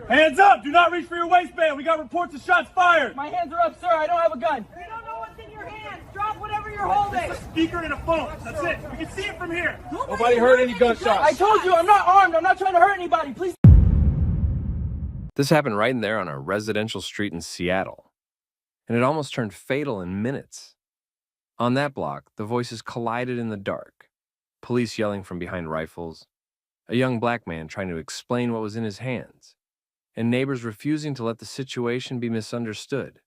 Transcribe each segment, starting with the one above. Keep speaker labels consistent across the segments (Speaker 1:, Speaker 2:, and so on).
Speaker 1: Hands up! Do not reach for your waistband. We got reports of shots fired.
Speaker 2: My hands are up, sir. I don't have a gun.
Speaker 3: We don't know what's in your hands. Drop whatever you're holding.
Speaker 1: It's a speaker and a phone. That's it. We can see it from here.
Speaker 4: Nobody heard any gunshots.
Speaker 2: I told you, I'm not armed. I'm not trying to hurt anybody. Please.
Speaker 5: This happened right in there on a residential street in Seattle, and it almost turned fatal in minutes. On that block, the voices collided in the dark, police yelling from behind rifles, a young black man trying to explain what was in his hands, and neighbors refusing to let the situation be misunderstood.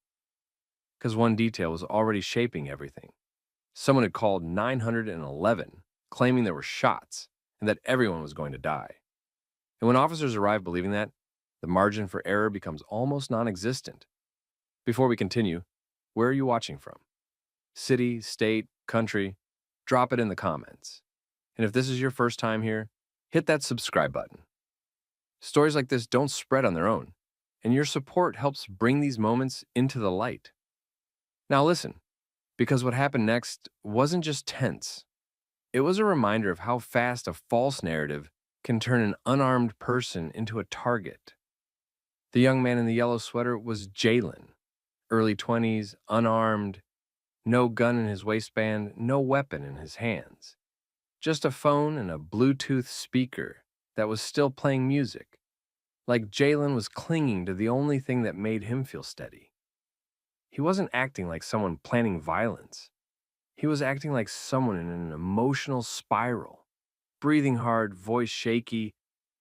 Speaker 5: Because one detail was already shaping everything. Someone had called 911, claiming there were shots and that everyone was going to die. And when officers arrived believing that, the margin for error becomes almost non-existent. Before we continue, where are you watching from? City, state, country? Drop it in the comments. And if this is your first time here, hit that subscribe button. Stories like this don't spread on their own, and your support helps bring these moments into the light. Now listen, because what happened next wasn't just tense. It was a reminder of how fast a false narrative can turn an unarmed person into a target. The young man in the yellow sweater was Jalen, early 20s, unarmed, no gun in his waistband, no weapon in his hands. Just a phone and a Bluetooth speaker that was still playing music, like Jalen was clinging to the only thing that made him feel steady. He wasn't acting like someone planning violence. He was acting like someone in an emotional spiral, breathing hard, voice shaky,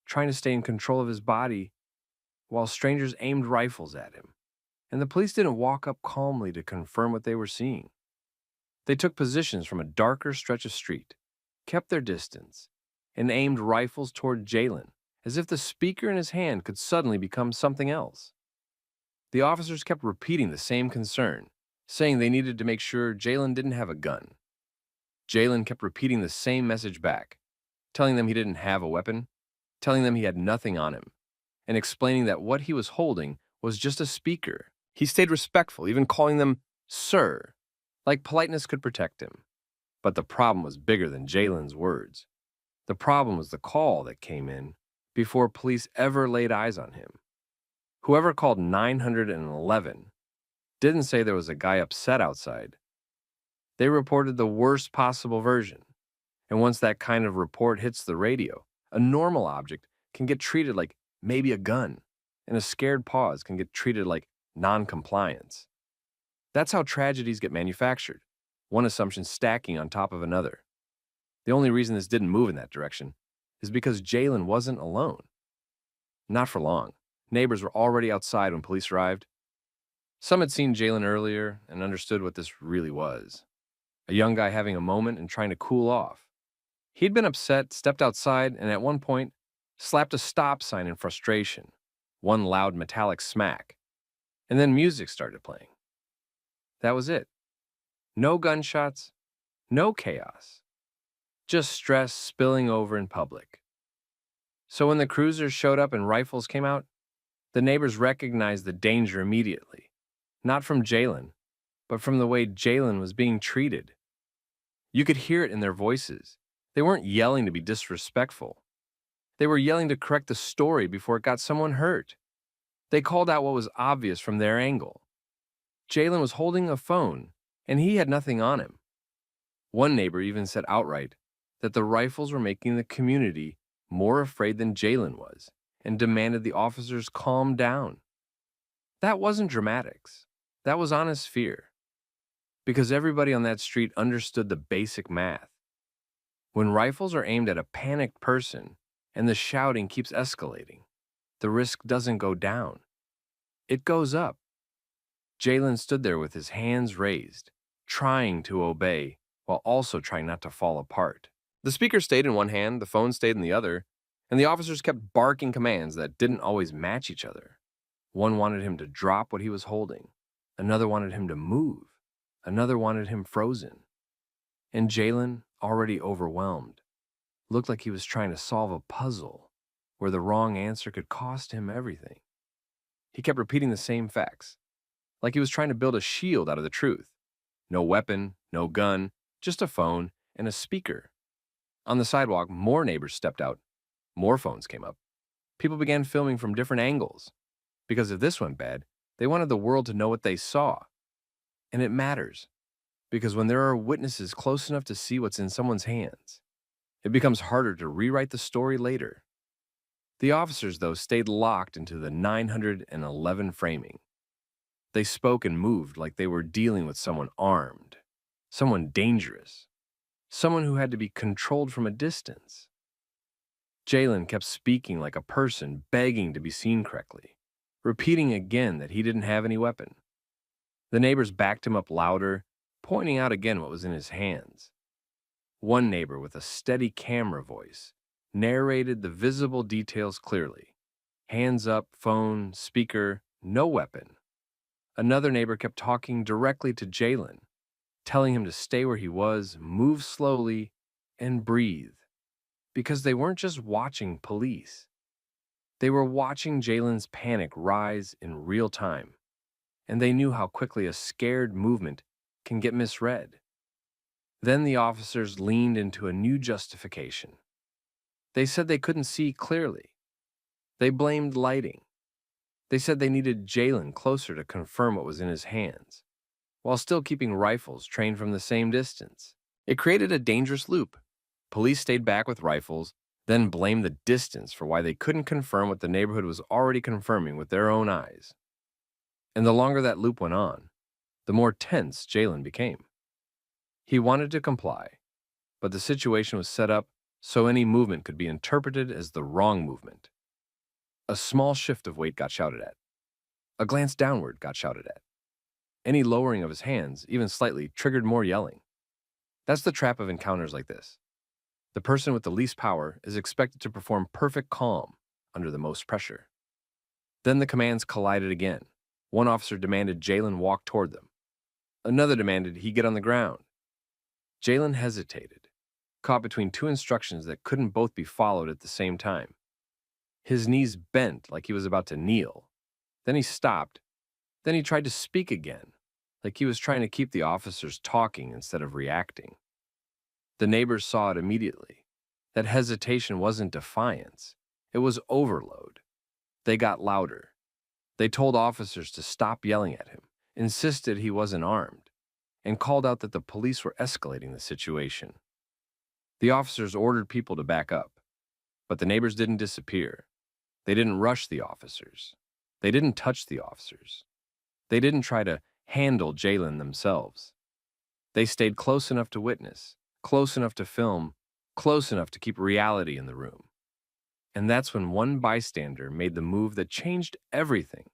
Speaker 5: trying to stay in control of his body, while strangers aimed rifles at him. And the police didn't walk up calmly to confirm what they were seeing. They took positions from a darker stretch of street, kept their distance, and aimed rifles toward Jalen, as if the speaker in his hand could suddenly become something else. The officers kept repeating the same concern, saying they needed to make sure Jalen didn't have a gun. Jalen kept repeating the same message back, telling them he didn't have a weapon, telling them he had nothing on him, and explaining that what he was holding was just a speaker. He stayed respectful, even calling them sir, like politeness could protect him. But the problem was bigger than Jalen's words. The problem was the call that came in before police ever laid eyes on him. Whoever called 911 didn't say there was a guy upset outside. They reported the worst possible version. And once that kind of report hits the radio, a normal object can get treated like maybe a gun, and a scared pause can get treated like non-compliance. That's how tragedies get manufactured, one assumption stacking on top of another. The only reason this didn't move in that direction is because Jalen wasn't alone. Not for long. Neighbors were already outside when police arrived. Some had seen Jalen earlier and understood what this really was. A young guy having a moment and trying to cool off. He'd been upset, stepped outside, and at one point, slapped a stop sign in frustration. One loud metallic smack. And then music started playing. That was it. No gunshots, no chaos. Just stress spilling over in public. So when the cruisers showed up and rifles came out, the neighbors recognized the danger immediately. Not from Jalen, but from the way Jalen was being treated. You could hear it in their voices. They weren't yelling to be disrespectful. They were yelling to correct the story before it got someone hurt. They called out what was obvious from their angle. Jalen was holding a phone, and he had nothing on him. One neighbor even said outright that the rifles were making the community more afraid than Jalen was, and demanded the officers calm down. That wasn't dramatics. That was honest fear. Because everybody on that street understood the basic math. When rifles are aimed at a panicked person and the shouting keeps escalating, the risk doesn't go down. It goes up. Jalen stood there with his hands raised, trying to obey while also trying not to fall apart. The speaker stayed in one hand, the phone stayed in the other, and the officers kept barking commands that didn't always match each other. One wanted him to drop what he was holding. Another wanted him to move. Another wanted him frozen. And Jalen, already overwhelmed, looked like he was trying to solve a puzzle where the wrong answer could cost him everything. He kept repeating the same facts, like he was trying to build a shield out of the truth. No weapon, no gun, just a phone and a speaker. On the sidewalk, more neighbors stepped out. More phones came up. People began filming from different angles, because if this went bad, they wanted the world to know what they saw. And it matters, because when there are witnesses close enough to see what's in someone's hands, it becomes harder to rewrite the story later. The officers, though, stayed locked into the 911 framing. They spoke and moved like they were dealing with someone armed, someone dangerous, someone who had to be controlled from a distance. Jalen kept speaking like a person begging to be seen correctly, repeating again that he didn't have any weapon. The neighbors backed him up louder, pointing out again what was in his hands. One neighbor, with a steady camera voice, narrated the visible details clearly. Hands up, phone, speaker, no weapon. Another neighbor kept talking directly to Jalen, telling him to stay where he was, move slowly, and breathe. Because they weren't just watching police. They were watching Jalen's panic rise in real time, and they knew how quickly a scared movement can get misread. Then the officers leaned into a new justification. They said they couldn't see clearly. They blamed lighting. They said they needed Jalen closer to confirm what was in his hands, while still keeping rifles trained from the same distance. It created a dangerous loop. Police stayed back with rifles, then blamed the distance for why they couldn't confirm what the neighborhood was already confirming with their own eyes. And the longer that loop went on, the more tense Jalen became. He wanted to comply, but the situation was set up so any movement could be interpreted as the wrong movement. A small shift of weight got shouted at. A glance downward got shouted at. Any lowering of his hands, even slightly, triggered more yelling. That's the trap of encounters like this. The person with the least power is expected to perform perfect calm under the most pressure. Then the commands collided again. One officer demanded Jalen walk toward them. Another demanded he get on the ground. Jalen hesitated, caught between two instructions that couldn't both be followed at the same time. His knees bent like he was about to kneel. Then he stopped. Then he tried to speak again, like he was trying to keep the officers talking instead of reacting. The neighbors saw it immediately. That hesitation wasn't defiance. It was overload. They got louder. They told officers to stop yelling at him, insisted he wasn't armed, and called out that the police were escalating the situation. The officers ordered people to back up, but the neighbors didn't disappear. They didn't rush the officers. They didn't touch the officers. They didn't try to handle Jalen themselves. They stayed close enough to witness, close enough to film, close enough to keep reality in the room. And that's when one bystander made the move that changed everything.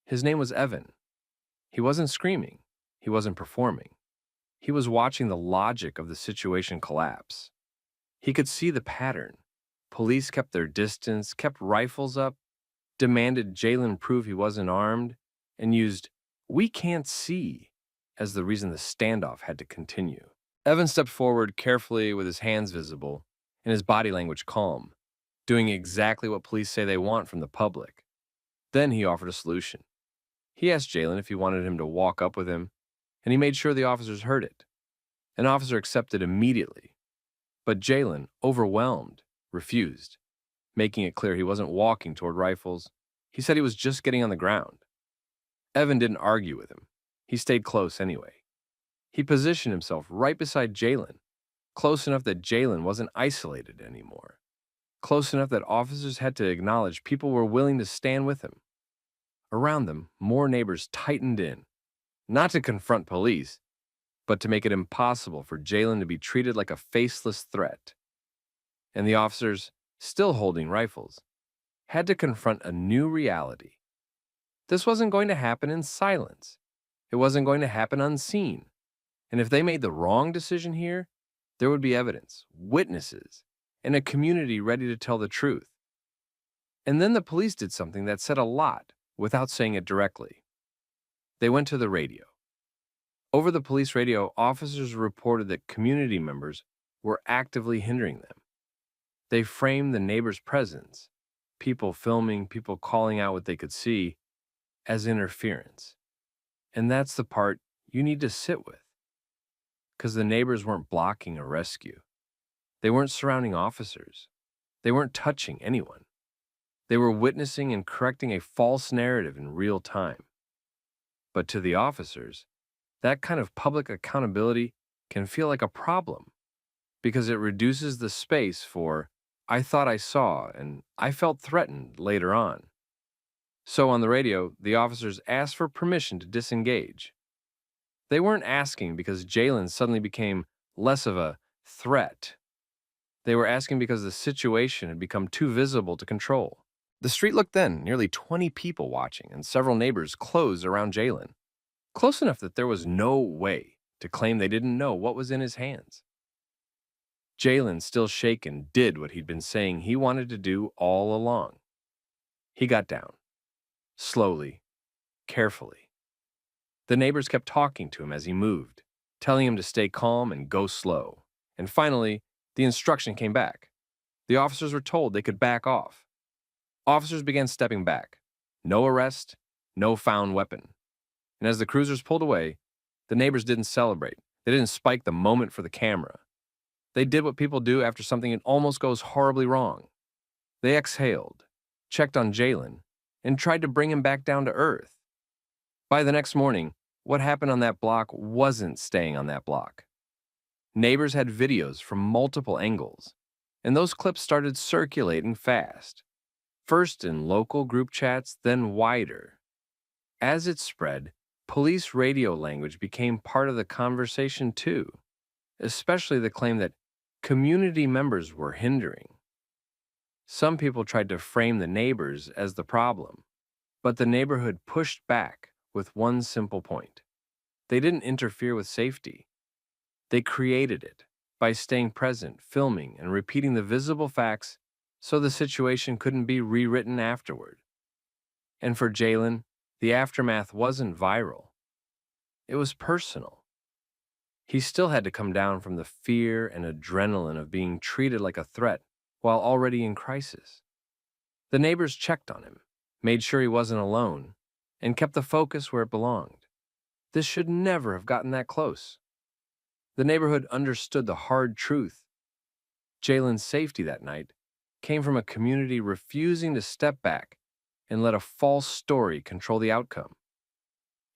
Speaker 5: His name was Evan. He wasn't screaming. He wasn't performing. He was watching the logic of the situation collapse. He could see the pattern. Police kept their distance, kept rifles up, demanded Jalen prove he wasn't armed, and used "we can't see" as the reason the standoff had to continue. Evan stepped forward carefully with his hands visible and his body language calm, doing exactly what police say they want from the public. Then he offered a solution. He asked Jalen if he wanted him to walk up with him, and he made sure the officers heard it. An officer accepted immediately, but Jalen, overwhelmed, refused, making it clear he wasn't walking toward rifles. He said he was just getting on the ground. Evan didn't argue with him. He stayed close anyway. He positioned himself right beside Jalen, close enough that Jalen wasn't isolated anymore, close enough that officers had to acknowledge people were willing to stand with him. Around them, more neighbors tightened in, not to confront police, but to make it impossible for Jalen to be treated like a faceless threat. And the officers, still holding rifles, had to confront a new reality. This wasn't going to happen in silence. It wasn't going to happen unseen. And if they made the wrong decision here, there would be evidence, witnesses, and a community ready to tell the truth. And then the police did something that said a lot without saying it directly. They went to the radio. Over the police radio, officers reported that community members were actively hindering them. They framed the neighbors' presence, people filming, people calling out what they could see, as interference. And that's the part you need to sit with. Because the neighbors weren't blocking a rescue. They weren't surrounding officers. They weren't touching anyone. They were witnessing and correcting a false narrative in real time. But to the officers, that kind of public accountability can feel like a problem because it reduces the space for, "I thought I saw," and "I felt threatened" later on. So on the radio, the officers asked for permission to disengage. They weren't asking because Jalen suddenly became less of a threat. They were asking because the situation had become too visible to control. The street looked thin, nearly 20 people watching, and several neighbors closed around Jalen, close enough that there was no way to claim they didn't know what was in his hands. Jalen, still shaken, did what he'd been saying he wanted to do all along. He got down, slowly, carefully. The neighbors kept talking to him as he moved, telling him to stay calm and go slow. And finally, the instruction came back. The officers were told they could back off. Officers began stepping back. No arrest, no found weapon. And as the cruisers pulled away, the neighbors didn't celebrate. They didn't spike the moment for the camera. They did what people do after something that almost goes horribly wrong. They exhaled, checked on Jalen, and tried to bring him back down to earth. By the next morning, what happened on that block wasn't staying on that block. Neighbors had videos from multiple angles, and those clips started circulating fast. First in local group chats, then wider. As it spread, police radio language became part of the conversation too, especially the claim that community members were hindering. Some people tried to frame the neighbors as the problem, but the neighborhood pushed back with one simple point. They didn't interfere with safety. They created it by staying present, filming, and repeating the visible facts so the situation couldn't be rewritten afterward. And for Jalen, the aftermath wasn't viral. It was personal. He still had to come down from the fear and adrenaline of being treated like a threat while already in crisis. The neighbors checked on him, made sure he wasn't alone, and kept the focus where it belonged. This should never have gotten that close. The neighborhood understood the hard truth. Jalen's safety that night came from a community refusing to step back and let a false story control the outcome.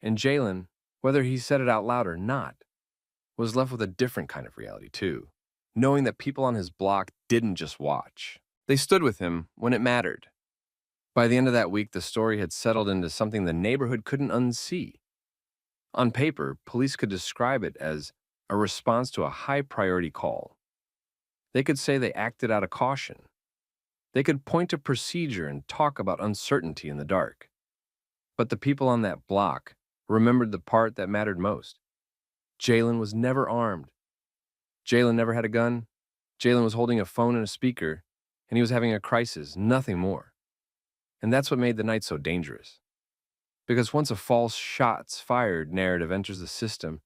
Speaker 5: And Jalen, whether he said it out loud or not, was left with a different kind of reality too, knowing that people on his block didn't just watch. They stood with him when it mattered. By the end of that week, the story had settled into something the neighborhood couldn't unsee. On paper, police could describe it as a response to a high-priority call. They could say they acted out of caution. They could point to procedure and talk about uncertainty in the dark. But the people on that block remembered the part that mattered most. Jalen was never armed. Jalen never had a gun. Jalen was holding a phone and a speaker, and he was having a crisis, nothing more. And that's what made the night so dangerous. Because once a false shots fired narrative enters the system,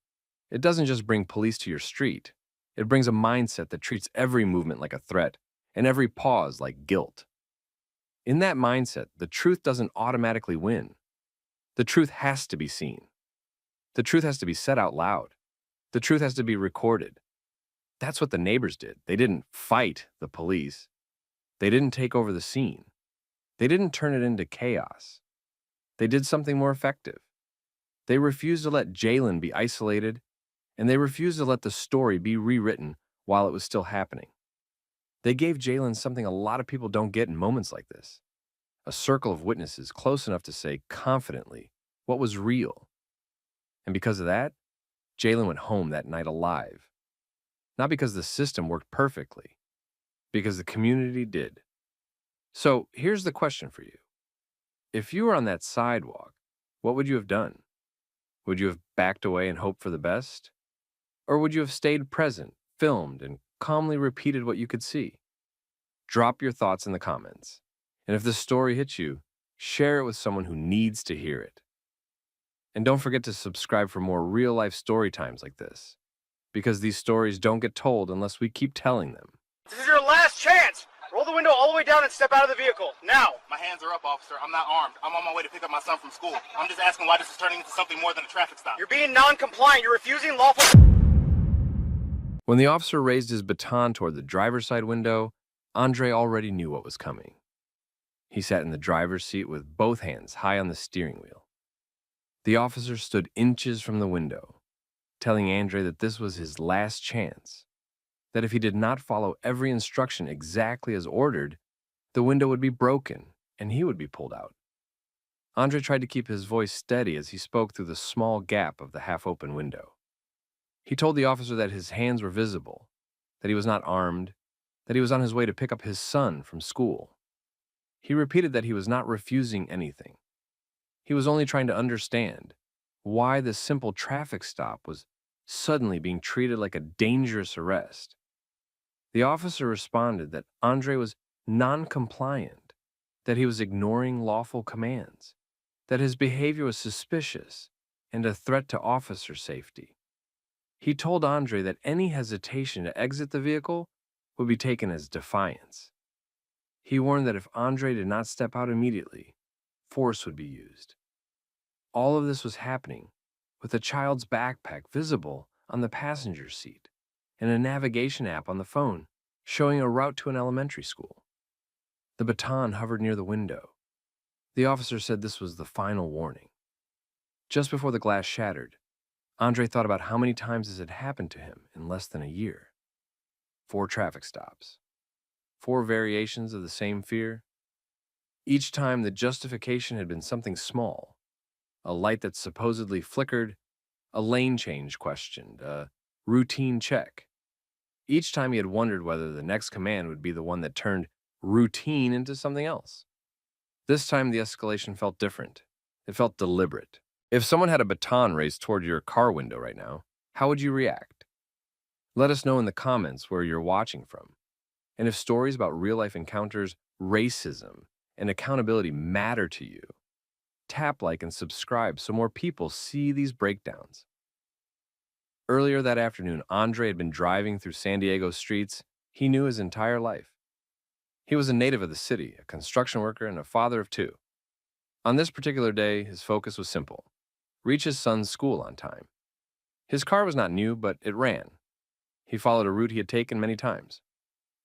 Speaker 5: it doesn't just bring police to your street. It brings a mindset that treats every movement like a threat and every pause like guilt. In that mindset, the truth doesn't automatically win. The truth has to be seen. The truth has to be said out loud. The truth has to be recorded. That's what the neighbors did. They didn't fight the police. They didn't take over the scene. They didn't turn it into chaos. They did something more effective. They refused to let Jalen be isolated, and they refused to let the story be rewritten while it was still happening. They gave Jalen something a lot of people don't get in moments like this: a circle of witnesses close enough to say confidently what was real. And because of that, Jalen went home that night alive. Not because the system worked perfectly, because the community did. So here's the question for you. If you were on that sidewalk, what would you have done? Would you have backed away and hoped for the best? Or would you have stayed present, filmed, and calmly repeated what you could see? Drop your thoughts in the comments. And if this story hits you, share it with someone who needs to hear it. And don't forget to subscribe for more real-life story times like this, because these stories don't get told unless we keep telling them.
Speaker 4: This is your last chance! Roll the window all the way down and step out of the vehicle, now!
Speaker 6: My hands are up, officer. I'm not armed. I'm on my way to pick up my son from school. I'm just asking why this is turning into something more than a traffic stop.
Speaker 4: You're being non-compliant. You're refusing lawful...
Speaker 5: When the officer raised his baton toward the driver's side window, Andre already knew what was coming. He sat in the driver's seat with both hands high on the steering wheel. The officer stood inches from the window, telling Andre that this was his last chance, that if he did not follow every instruction exactly as ordered, the window would be broken and he would be pulled out. Andre tried to keep his voice steady as he spoke through the small gap of the half-open window. He told the officer that his hands were visible, that he was not armed, that he was on his way to pick up his son from school. He repeated that he was not refusing anything. He was only trying to understand why this simple traffic stop was suddenly being treated like a dangerous arrest. The officer responded that Andre was non-compliant, that he was ignoring lawful commands, that his behavior was suspicious and a threat to officer safety. He told Andre that any hesitation to exit the vehicle would be taken as defiance. He warned that if Andre did not step out immediately, force would be used. All of this was happening with a child's backpack visible on the passenger seat and a navigation app on the phone showing a route to an elementary school. The baton hovered near the window. The officer said this was the final warning. Just before the glass shattered, Andre thought about how many times this had happened to him in less than a year. 4 traffic stops. 4 variations of the same fear. Each time the justification had been something small. A light that supposedly flickered, a lane change questioned, a routine check. Each time he had wondered whether the next command would be the one that turned routine into something else. This time the escalation felt different. It felt deliberate. If someone had a baton raised toward your car window right now, how would you react? Let us know in the comments where you're watching from. And if stories about real-life encounters, racism, and accountability matter to you, tap like and subscribe so more people see these breakdowns. Earlier that afternoon, Andre had been driving through San Diego's streets he knew his entire life. He was a native of the city, a construction worker, and a father of 2. On this particular day, his focus was simple: reach his son's school on time. His car was not new, but it ran. He followed a route he had taken many times.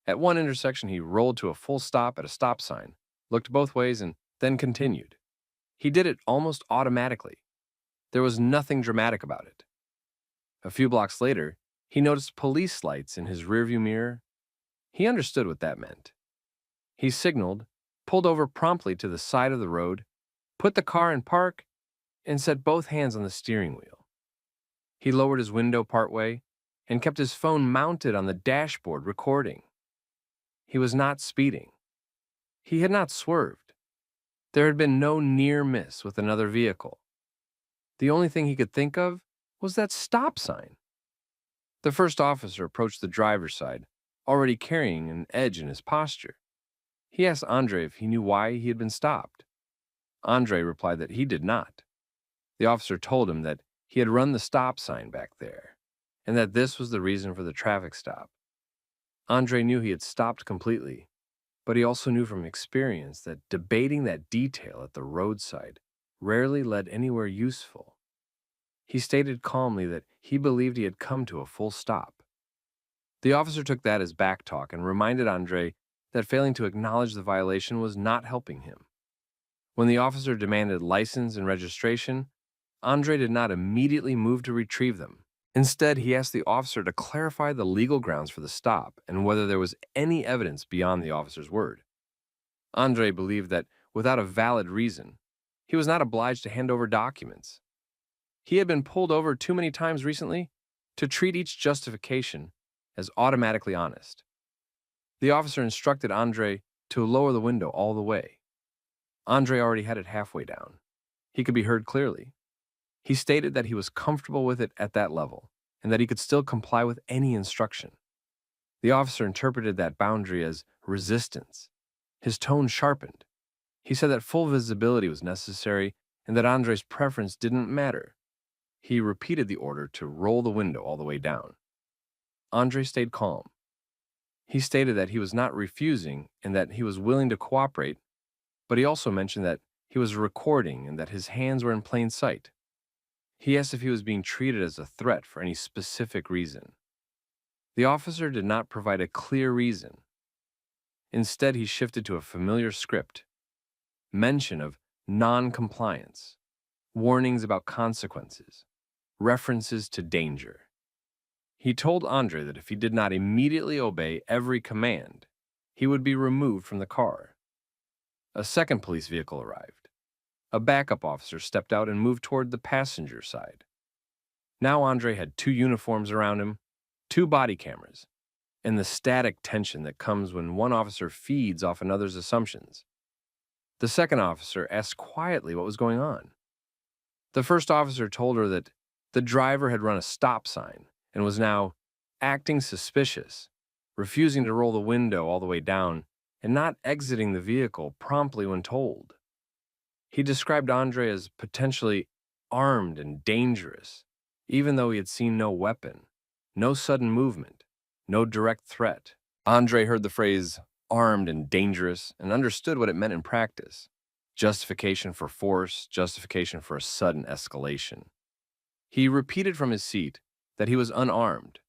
Speaker 5: At one intersection, he rolled to a full stop at a stop sign, looked both ways, and then continued. He did it almost automatically. There was nothing dramatic about it. A few blocks later, he noticed police lights in his rearview mirror. He understood what that meant. He signaled, pulled over promptly to the side of the road, put the car in park, and set both hands on the steering wheel. He lowered his window partway and kept his phone mounted on the dashboard recording. He was not speeding. He had not swerved. There had been no near miss with another vehicle. The only thing he could think of was that stop sign. The first officer approached the driver's side, already carrying an edge in his posture. He asked Andre if he knew why he had been stopped. Andre replied that he did not. The officer told him that he had run the stop sign back there, and that this was the reason for the traffic stop. Andre knew he had stopped completely, but he also knew from experience that debating that detail at the roadside rarely led anywhere useful. He stated calmly that he believed he had come to a full stop. The officer took that as backtalk and reminded Andre that failing to acknowledge the violation was not helping him. When the officer demanded license and registration, Andre did not immediately move to retrieve them. Instead, he asked the officer to clarify the legal grounds for the stop and whether there was any evidence beyond the officer's word. Andre believed that without a valid reason, he was not obliged to hand over documents. He had been pulled over too many times recently to treat each justification as automatically honest. The officer instructed Andre to lower the window all the way. Andre already had it halfway down. He could be heard clearly. He stated that he was comfortable with it at that level and that he could still comply with any instruction. The officer interpreted that boundary as resistance. His tone sharpened. He said that full visibility was necessary and that Andre's preference didn't matter. He repeated the order to roll the window all the way down. Andre stayed calm. He stated that he was not refusing and that he was willing to cooperate, but he also mentioned that he was recording and that his hands were in plain sight. He asked if he was being treated as a threat for any specific reason. The officer did not provide a clear reason. Instead, he shifted to a familiar script, mention of non-compliance, warnings about consequences, references to danger. He told Andre that if he did not immediately obey every command, he would be removed from the car. A second police vehicle arrived. A backup officer stepped out and moved toward the passenger side. Now Andre had 2 uniforms around him, 2 body cameras, and the static tension that comes when one officer feeds off another's assumptions. The second officer asked quietly what was going on. The first officer told her that the driver had run a stop sign and was now acting suspicious, refusing to roll the window all the way down and not exiting the vehicle promptly when told. He described Andre as potentially armed and dangerous, even though he had seen no weapon, no sudden movement, no direct threat. Andre heard the phrase armed and dangerous and understood what it meant in practice. Justification for force, justification for a sudden escalation. He repeated from his seat that he was unarmed,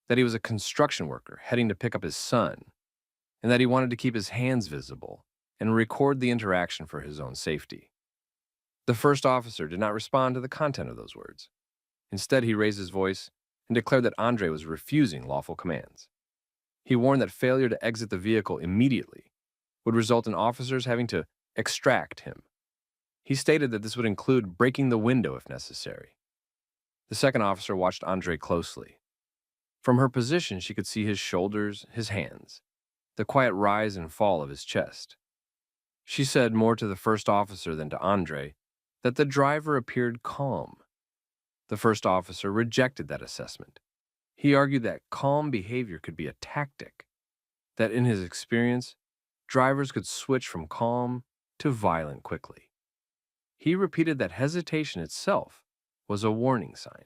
Speaker 5: that he was a construction worker heading to pick up his son, and that he wanted to keep his hands visible and record the interaction for his own safety. The first officer did not respond to the content of those words. Instead, he raised his voice and declared that Andre was refusing lawful commands. He warned that failure to exit the vehicle immediately would result in officers having to extract him. He stated that this would include breaking the window if necessary. The second officer watched Andre closely. From her position, she could see his shoulders, his hands, the quiet rise and fall of his chest. She said more to the first officer than to Andre that the driver appeared calm. The first officer rejected that assessment. He argued that calm behavior could be a tactic, that in his experience, drivers could switch from calm to violent quickly. He repeated that hesitation itself was a warning sign.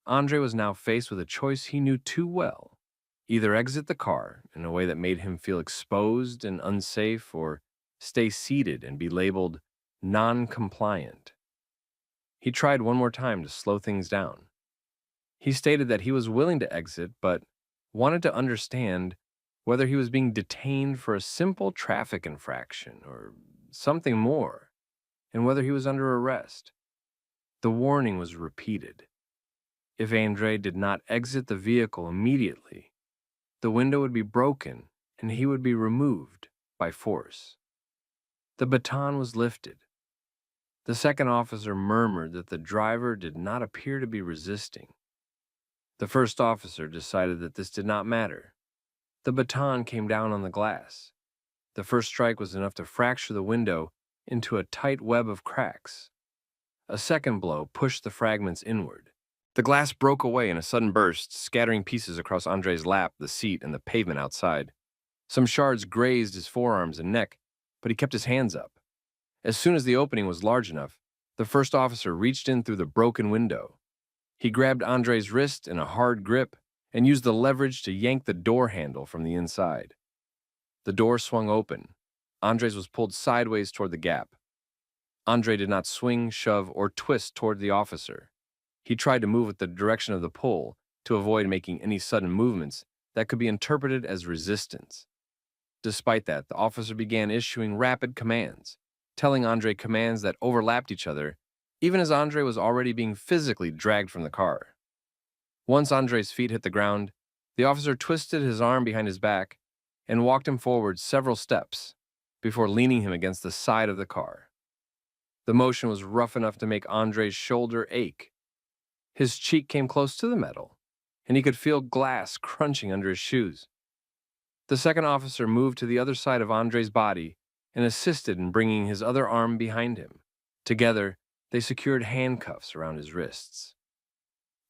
Speaker 5: Andre was now faced with a choice he knew too well: either exit the car in a way that made him feel exposed and unsafe, or stay seated and be labeled non-compliant. He tried one more time to slow things down. He stated that he was willing to exit, but wanted to understand whether he was being detained for a simple traffic infraction or something more, and whether he was under arrest. The warning was repeated. If Andre did not exit the vehicle immediately, the window would be broken and he would be removed by force. The baton was lifted. The second officer murmured that the driver did not appear to be resisting. The first officer decided that this did not matter. The baton came down on the glass. The first strike was enough to fracture the window into a tight web of cracks. A second blow pushed the fragments inward. The glass broke away in a sudden burst, scattering pieces across Andre's lap, the seat, and the pavement outside. Some shards grazed his forearms and neck, but he kept his hands up. As soon as the opening was large enough, the first officer reached in through the broken window. He grabbed Andre's wrist in a hard grip and used the leverage to yank the door handle from the inside. The door swung open. Andre's was pulled sideways toward the gap. Andre did not swing, shove, or twist toward the officer. He tried to move with the direction of the pull to avoid making any sudden movements that could be interpreted as resistance. Despite that, the officer began issuing rapid commands, telling Andre commands that overlapped each other, even as Andre was already being physically dragged from the car. Once Andre's feet hit the ground, the officer twisted his arm behind his back and walked him forward several steps before leaning him against the side of the car. The motion was rough enough to make Andre's shoulder ache. His cheek came close to the metal, and he could feel glass crunching under his shoes. The second officer moved to the other side of Andre's body and assisted in bringing his other arm behind him. Together, they secured handcuffs around his wrists.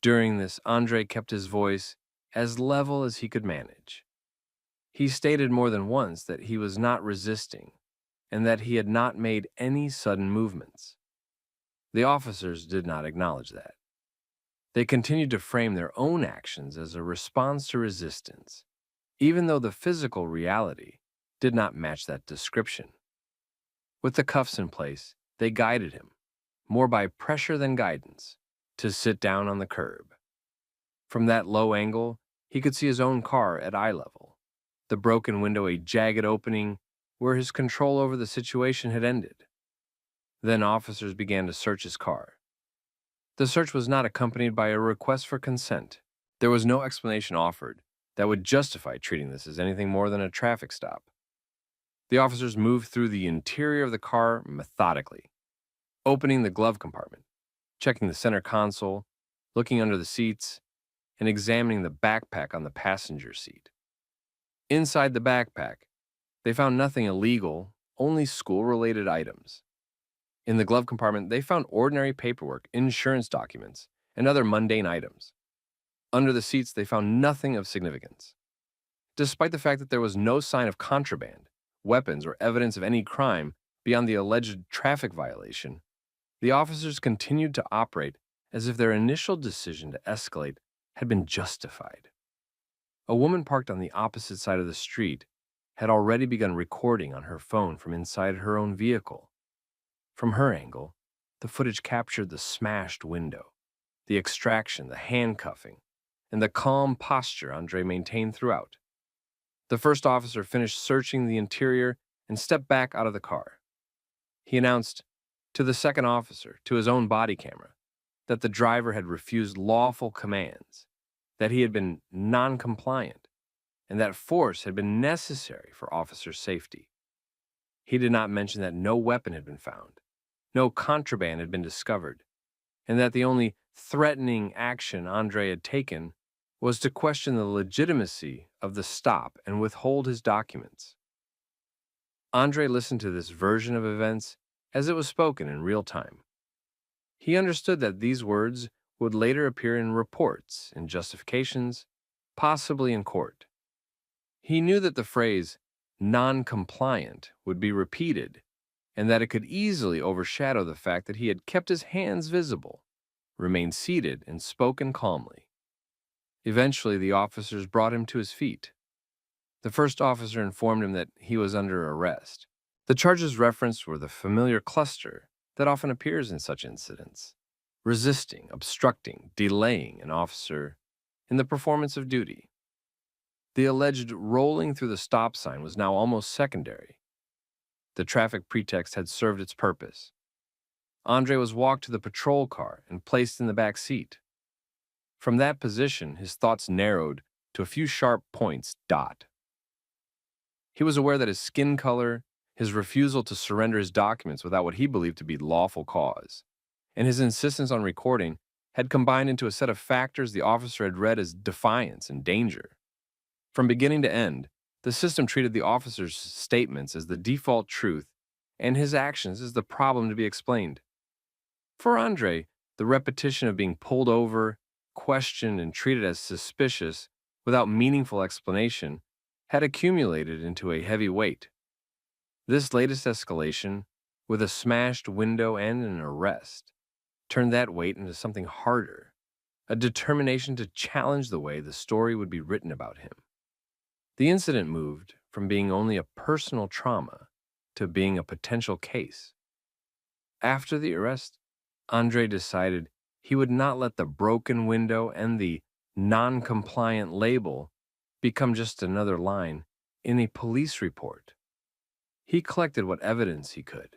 Speaker 5: During this, Andre kept his voice as level as he could manage. He stated more than once that he was not resisting and that he had not made any sudden movements. The officers did not acknowledge that. They continued to frame their own actions as a response to resistance, even though the physical reality did not match that description. With the cuffs in place, they guided him, more by pressure than guidance, to sit down on the curb. From that low angle, he could see his own car at eye level, the broken window a jagged opening where his control over the situation had ended. Then officers began to search his car. The search was not accompanied by a request for consent. There was no explanation offered that would justify treating this as anything more than a traffic stop. The officers moved through the interior of the car methodically, opening the glove compartment, checking the center console, looking under the seats, and examining the backpack on the passenger seat. Inside the backpack, they found nothing illegal, only school-related items. In the glove compartment, they found ordinary paperwork, insurance documents, and other mundane items. Under the seats, they found nothing of significance. Despite the fact that there was no sign of contraband, weapons, or evidence of any crime beyond the alleged traffic violation, the officers continued to operate as if their initial decision to escalate had been justified. A woman parked on the opposite side of the street had already begun recording on her phone from inside her own vehicle. From her angle, the footage captured the smashed window, the extraction, the handcuffing, and the calm posture Andre maintained throughout. The first officer finished searching the interior and stepped back out of the car. He announced to the second officer, to his own body camera, that the driver had refused lawful commands, that he had been non-compliant, and that force had been necessary for officer safety. He did not mention that no weapon had been found, no contraband had been discovered, and that the only threatening action Andre had taken was to question the legitimacy of the stop and withhold his documents. Andre listened to this version of events as it was spoken in real time. He understood that these words would later appear in reports, in justifications, possibly in court. He knew that the phrase non-compliant would be repeated, and that it could easily overshadow the fact that he had kept his hands visible, remained seated, and spoken calmly. Eventually, the officers brought him to his feet. The first officer informed him that he was under arrest. The charges referenced were the familiar cluster that often appears in such incidents: resisting, obstructing, delaying an officer in the performance of duty. The alleged rolling through the stop sign was now almost secondary. The traffic pretext had served its purpose. Andre was walked to the patrol car and placed in the back seat. From that position, his thoughts narrowed to a few sharp points. He was aware that his skin color, his refusal to surrender his documents without what he believed to be lawful cause, and his insistence on recording had combined into a set of factors the officer had read as defiance and danger. From beginning to end, the system treated the officer's statements as the default truth and his actions as the problem to be explained. For Andre, the repetition of being pulled over, questioned, and treated as suspicious without meaningful explanation had accumulated into a heavy weight. This latest escalation, with a smashed window and an arrest, turned that weight into something harder, a determination to challenge the way the story would be written about him. The incident moved from being only a personal trauma to being a potential case. After the arrest, Andre decided he would not let the broken window and the non-compliant label become just another line in a police report. He collected what evidence he could.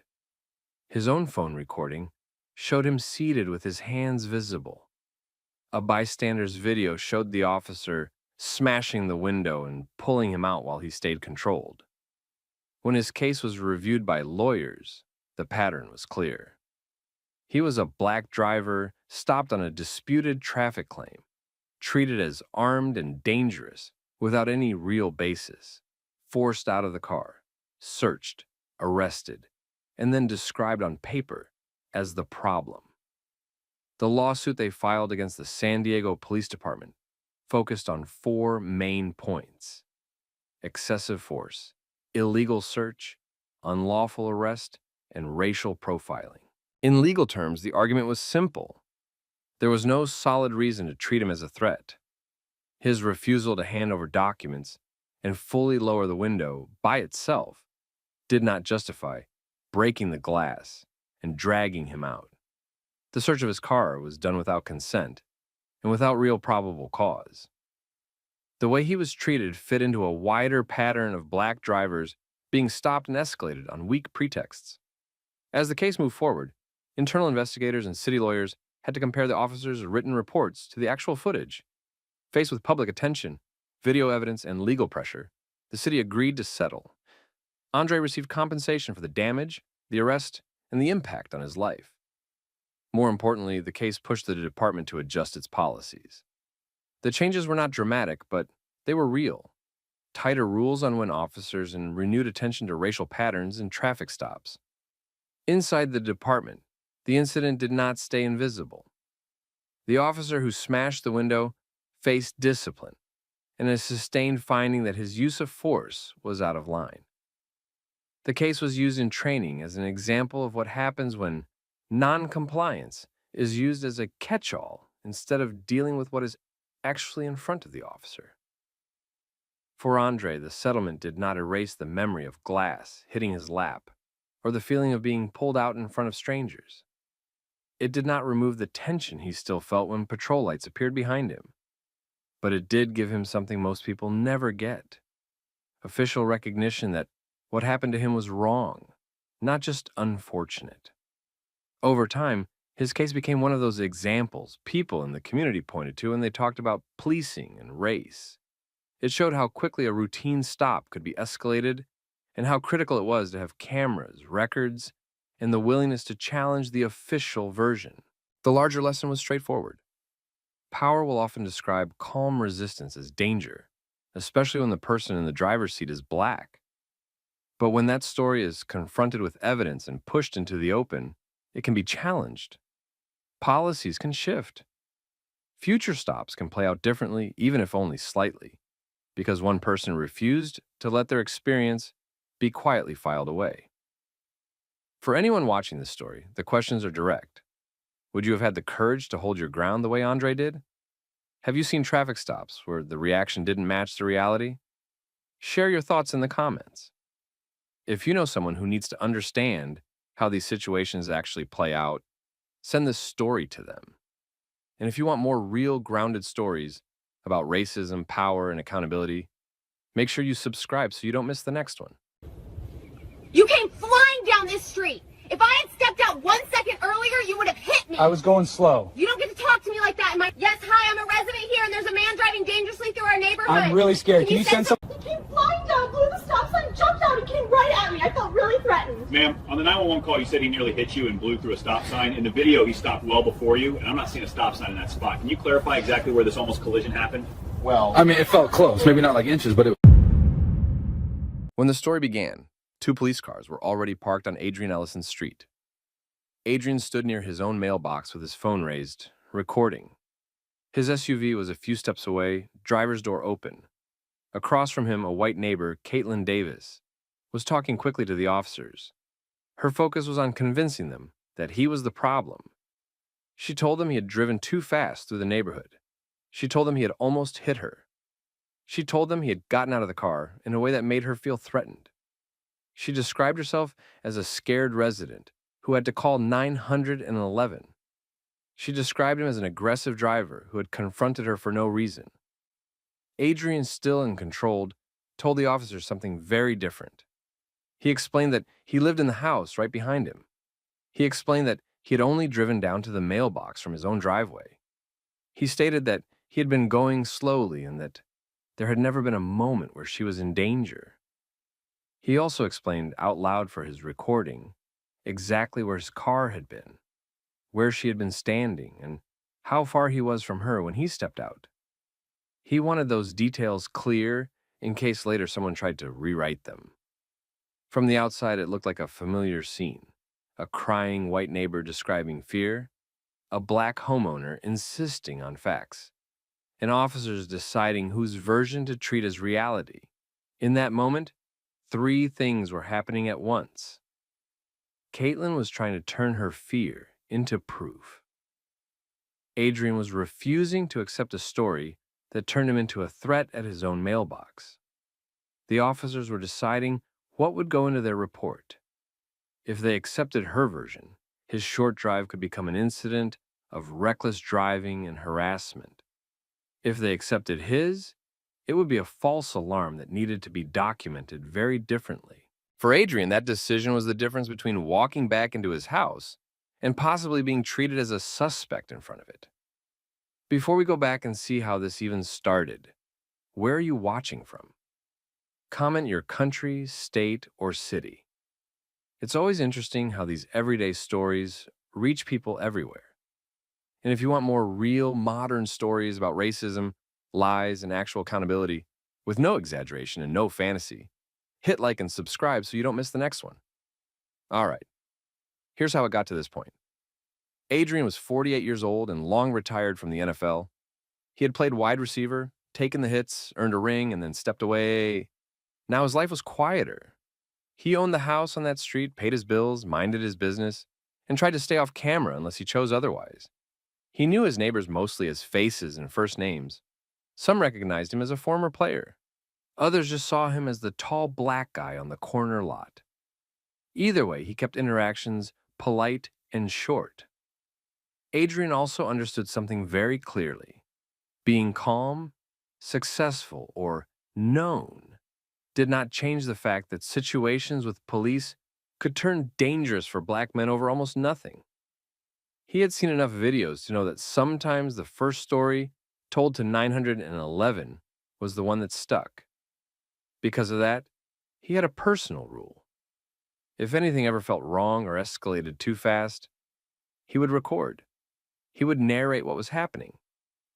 Speaker 5: His own phone recording showed him seated with his hands visible. A bystander's video showed the officer smashing the window and pulling him out while he stayed controlled. When his case was reviewed by lawyers, the pattern was clear. He was a black driver stopped on a disputed traffic claim, treated as armed and dangerous without any real basis, forced out of the car, searched, arrested, and then described on paper as the problem. The lawsuit they filed against the San Diego Police Department focused on 4 main points: excessive force, illegal search, unlawful arrest, and racial profiling. In legal terms, the argument was simple. There was no solid reason to treat him as a threat. His refusal to hand over documents and fully lower the window by itself did not justify breaking the glass and dragging him out. The search of his car was done without consent and without real probable cause. The way he was treated fit into a wider pattern of black drivers being stopped and escalated on weak pretexts. As the case moved forward, internal investigators and city lawyers had to compare the officers' written reports to the actual footage. Faced with public attention, video evidence, and legal pressure, the city agreed to settle. Andre received compensation for the damage, the arrest, and the impact on his life. More importantly, the case pushed the department to adjust its policies. The changes were not dramatic, but they were real. Tighter rules on when officers and renewed attention to racial patterns in traffic stops. Inside the department, the incident did not stay invisible. The officer who smashed the window faced discipline and a sustained finding that his use of force was out of line. The case was used in training as an example of what happens when non-compliance is used as a catch-all instead of dealing with what is actually in front of the officer. For Andre, the settlement did not erase the memory of glass hitting his lap or the feeling of being pulled out in front of strangers. It did not remove the tension he still felt when patrol lights appeared behind him, but it did give him something most people never get: official recognition that what happened to him was wrong, not just unfortunate. Over time, his case became one of those examples people in the community pointed to when they talked about policing and race. It showed how quickly a routine stop could be escalated and how critical it was to have cameras, records, and the willingness to challenge the official version. The larger lesson was straightforward. Power will often describe calm resistance as danger, especially when the person in the driver's seat is black. But when that story is confronted with evidence and pushed into the open, it can be challenged. Policies can shift. Future stops can play out differently, even if only slightly, because one person refused to let their experience be quietly filed away. For anyone watching this story, the questions are direct. Would you have had the courage to hold your ground the way Andre did? Have you seen traffic stops where the reaction didn't match the reality? Share your thoughts in the comments. If you know someone who needs to understand how these situations actually play out, send this story to them. And if you want more real, grounded stories about racism, power, and accountability, make sure you subscribe so you don't miss the next one.
Speaker 3: You came flying down this street. If I had stepped out 1 second earlier, you would have hit me.
Speaker 1: I was going slow.
Speaker 3: You don't get to talk to me like that in my... Yes, hi, I'm a resident here, and there's a man driving dangerously through our neighborhood.
Speaker 1: I'm really scared. Can you send some...
Speaker 3: He came flying down, blew the stop sign, jumped out, and came right at me. I felt really threatened.
Speaker 7: Ma'am, on the 911 call, you said he nearly hit you and blew through a stop sign. In the video, he stopped well before you, and I'm not seeing a stop sign in that spot. Can you clarify exactly where this almost collision happened?
Speaker 6: Well,
Speaker 1: I mean, it felt close. Maybe not like inches, but it...
Speaker 5: When the story began, 2 police cars were already parked on Adrian Ellison's street. Adrian stood near his own mailbox with his phone raised, recording. His SUV was a few steps away, driver's door open. Across from him, a white neighbor, Caitlin Davis, was talking quickly to the officers. Her focus was on convincing them that he was the problem. She told them he had driven too fast through the neighborhood. She told them he had almost hit her. She told them he had gotten out of the car in a way that made her feel threatened. She described herself as a scared resident who had to call 911. She described him as an aggressive driver who had confronted her for no reason. Adrian, still and controlled, told the officers something very different. He explained that he lived in the house right behind him. He explained that he had only driven down to the mailbox from his own driveway. He stated that he had been going slowly and that there had never been a moment where she was in danger. He also explained out loud for his recording exactly where his car had been, where she had been standing, and how far he was from her when he stepped out. He wanted those details clear in case later someone tried to rewrite them. From the outside, it looked like a familiar scene: a crying white neighbor describing fear, a black homeowner insisting on facts, and officers deciding whose version to treat as reality. In that moment, 3 things were happening at once. Caitlin was trying to turn her fear into proof. Adrian was refusing to accept a story that turned him into a threat at his own mailbox. The officers were deciding what would go into their report. If they accepted her version, his short drive could become an incident of reckless driving and harassment. If they accepted his, it would be a false alarm that needed to be documented very differently. For Adrian, that decision was the difference between walking back into his house and possibly being treated as a suspect in front of it. Before we go back and see how this even started, where are you watching from? Comment your country, state, or city. It's always interesting how these everyday stories reach people everywhere. And if you want more real, modern stories about racism, lies, and actual accountability, with no exaggeration and no fantasy, hit like and subscribe so you don't miss the next one. All right, here's how it got to this point. Adrian was 48 years old and long retired from the NFL. He had played wide receiver, taken the hits, earned a ring, and then stepped away. Now his life was quieter. He owned the house on that street, paid his bills, minded his business, and tried to stay off camera unless he chose otherwise. He knew his neighbors mostly as faces and first names. Some recognized him as a former player. Others just saw him as the tall black guy on the corner lot. Either way, he kept interactions polite and short. Adrian also understood something very clearly. Being calm, successful, or known did not change the fact that situations with police could turn dangerous for black men over almost nothing. He had seen enough videos to know that sometimes the first story told to 911 was the one that stuck. Because of that, he had a personal rule. If anything ever felt wrong or escalated too fast, he would record. He would narrate what was happening.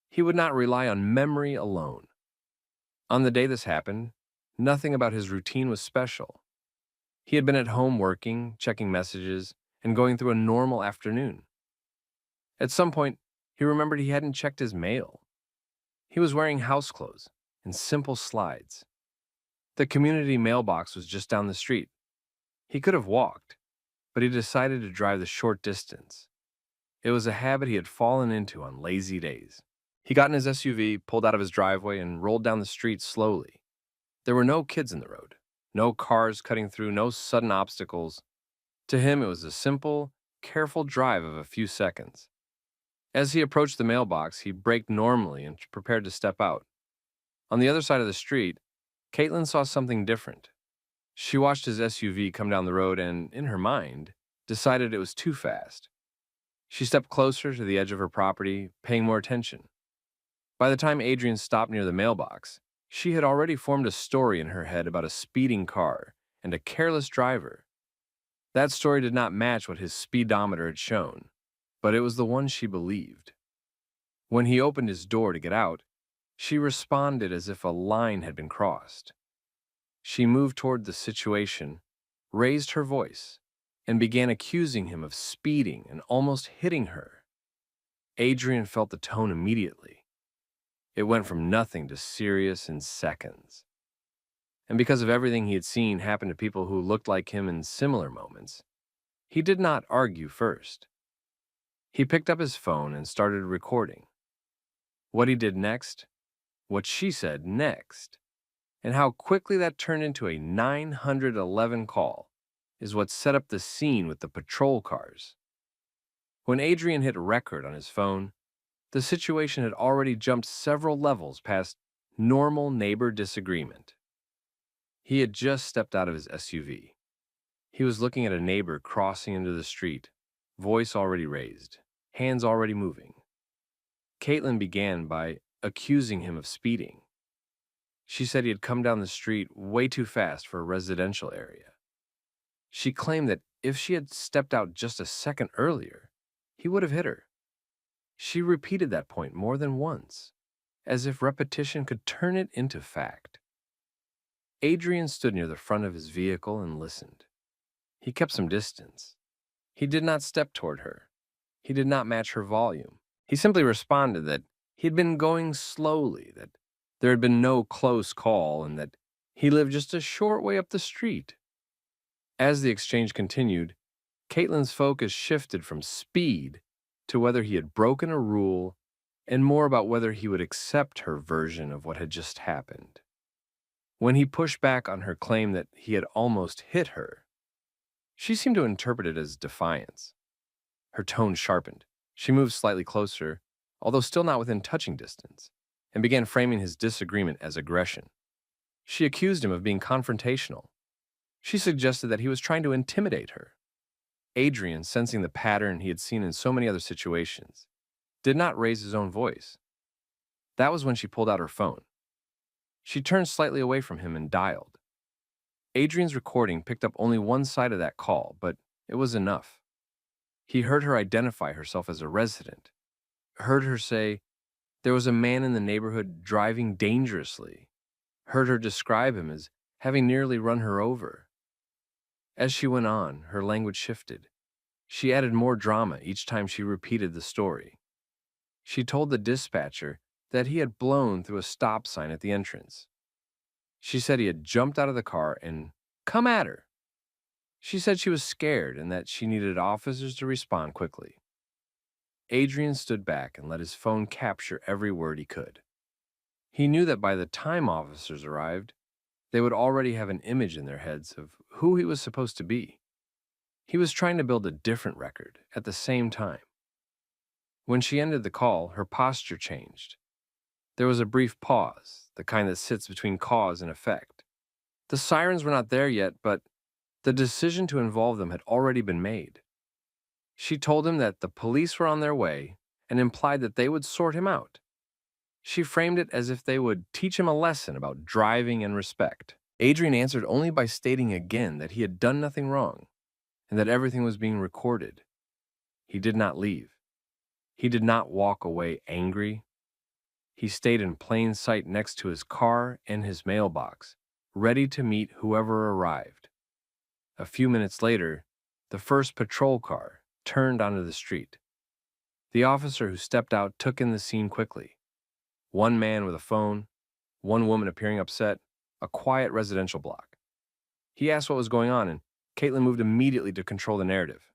Speaker 5: He would not rely on memory alone. On the day this happened, nothing about his routine was special. He had been at home working, checking messages, and going through a normal afternoon. At some point, he remembered he hadn't checked his mail. He was wearing house clothes and simple slides. The community mailbox was just down the street. He could have walked, but he decided to drive the short distance. It was a habit he had fallen into on lazy days. He got in his SUV, pulled out of his driveway, and rolled down the street slowly. There were no kids in the road, no cars cutting through, no sudden obstacles. To him, it was a simple, careful drive of a few seconds. As he approached the mailbox, he braked normally and prepared to step out. On the other side of the street, Caitlin saw something different. She watched his SUV come down the road and, in her mind, decided it was too fast. She stepped closer to the edge of her property, paying more attention. By the time Adrian stopped near the mailbox, she had already formed a story in her head about a speeding car and a careless driver. That story did not match what his speedometer had shown, but it was the one she believed. When he opened his door to get out, she responded as if a line had been crossed. She moved toward the situation, raised her voice, and began accusing him of speeding and almost hitting her. Adrian felt the tone immediately. It went from nothing to serious in seconds. And because of everything he had seen happen to people who looked like him in similar moments, he did not argue first. He picked up his phone and started recording. What he did next, what she said next, and how quickly that turned into a 911 call is what set up the scene with the patrol cars. When Adrian hit record on his phone, the situation had already jumped several levels past normal neighbor disagreement. He had just stepped out of his SUV. He was looking at a neighbor crossing into the street, voice already raised, hands already moving. Caitlin began by accusing him of speeding. She said he had come down the street way too fast for a residential area. She claimed that if she had stepped out just a second earlier, he would have hit her. She repeated that point more than once, as if repetition could turn it into fact. Adrian stood near the front of his vehicle and listened. He kept some distance. He did not step toward her. He did not match her volume. He simply responded that he had been going slowly, that there had been no close call, and that he lived just a short way up the street. As the exchange continued, Caitlin's focus shifted from speed to whether he had broken a rule and more about whether he would accept her version of what had just happened. When he pushed back on her claim that he had almost hit her, she seemed to interpret it as defiance. Her tone sharpened. She moved slightly closer, although still not within touching distance, and began framing his disagreement as aggression. She accused him of being confrontational. She suggested that he was trying to intimidate her. Adrian, sensing the pattern he had seen in so many other situations, did not raise his own voice. That was when she pulled out her phone. She turned slightly away from him and dialed. Adrian's recording picked up only one side of that call, but it was enough. He heard her identify herself as a resident, heard her say, "There was a man in the neighborhood driving dangerously," heard her describe him as having nearly run her over. As she went on, her language shifted. She added more drama each time she repeated the story. She told the dispatcher that he had blown through a stop sign at the entrance. She said he had jumped out of the car and come at her. She said she was scared and that she needed officers to respond quickly. Adrian stood back and let his phone capture every word he could. He knew that by the time officers arrived, they would already have an image in their heads of who he was supposed to be. He was trying to build a different record at the same time. When she ended the call, her posture changed. There was a brief pause, the kind that sits between cause and effect. The sirens were not there yet, but the decision to involve them had already been made. She told him that the police were on their way and implied that they would sort him out. She framed it as if they would teach him a lesson about driving and respect. Adrian answered only by stating again that he had done nothing wrong and that everything was being recorded. He did not leave. He did not walk away angry. He stayed in plain sight next to his car and his mailbox, ready to meet whoever arrived. A few minutes later, the first patrol car turned onto the street. The officer who stepped out took in the scene quickly. One man with a phone, one woman appearing upset, a quiet residential block. He asked what was going on, and Caitlin moved immediately to control the narrative.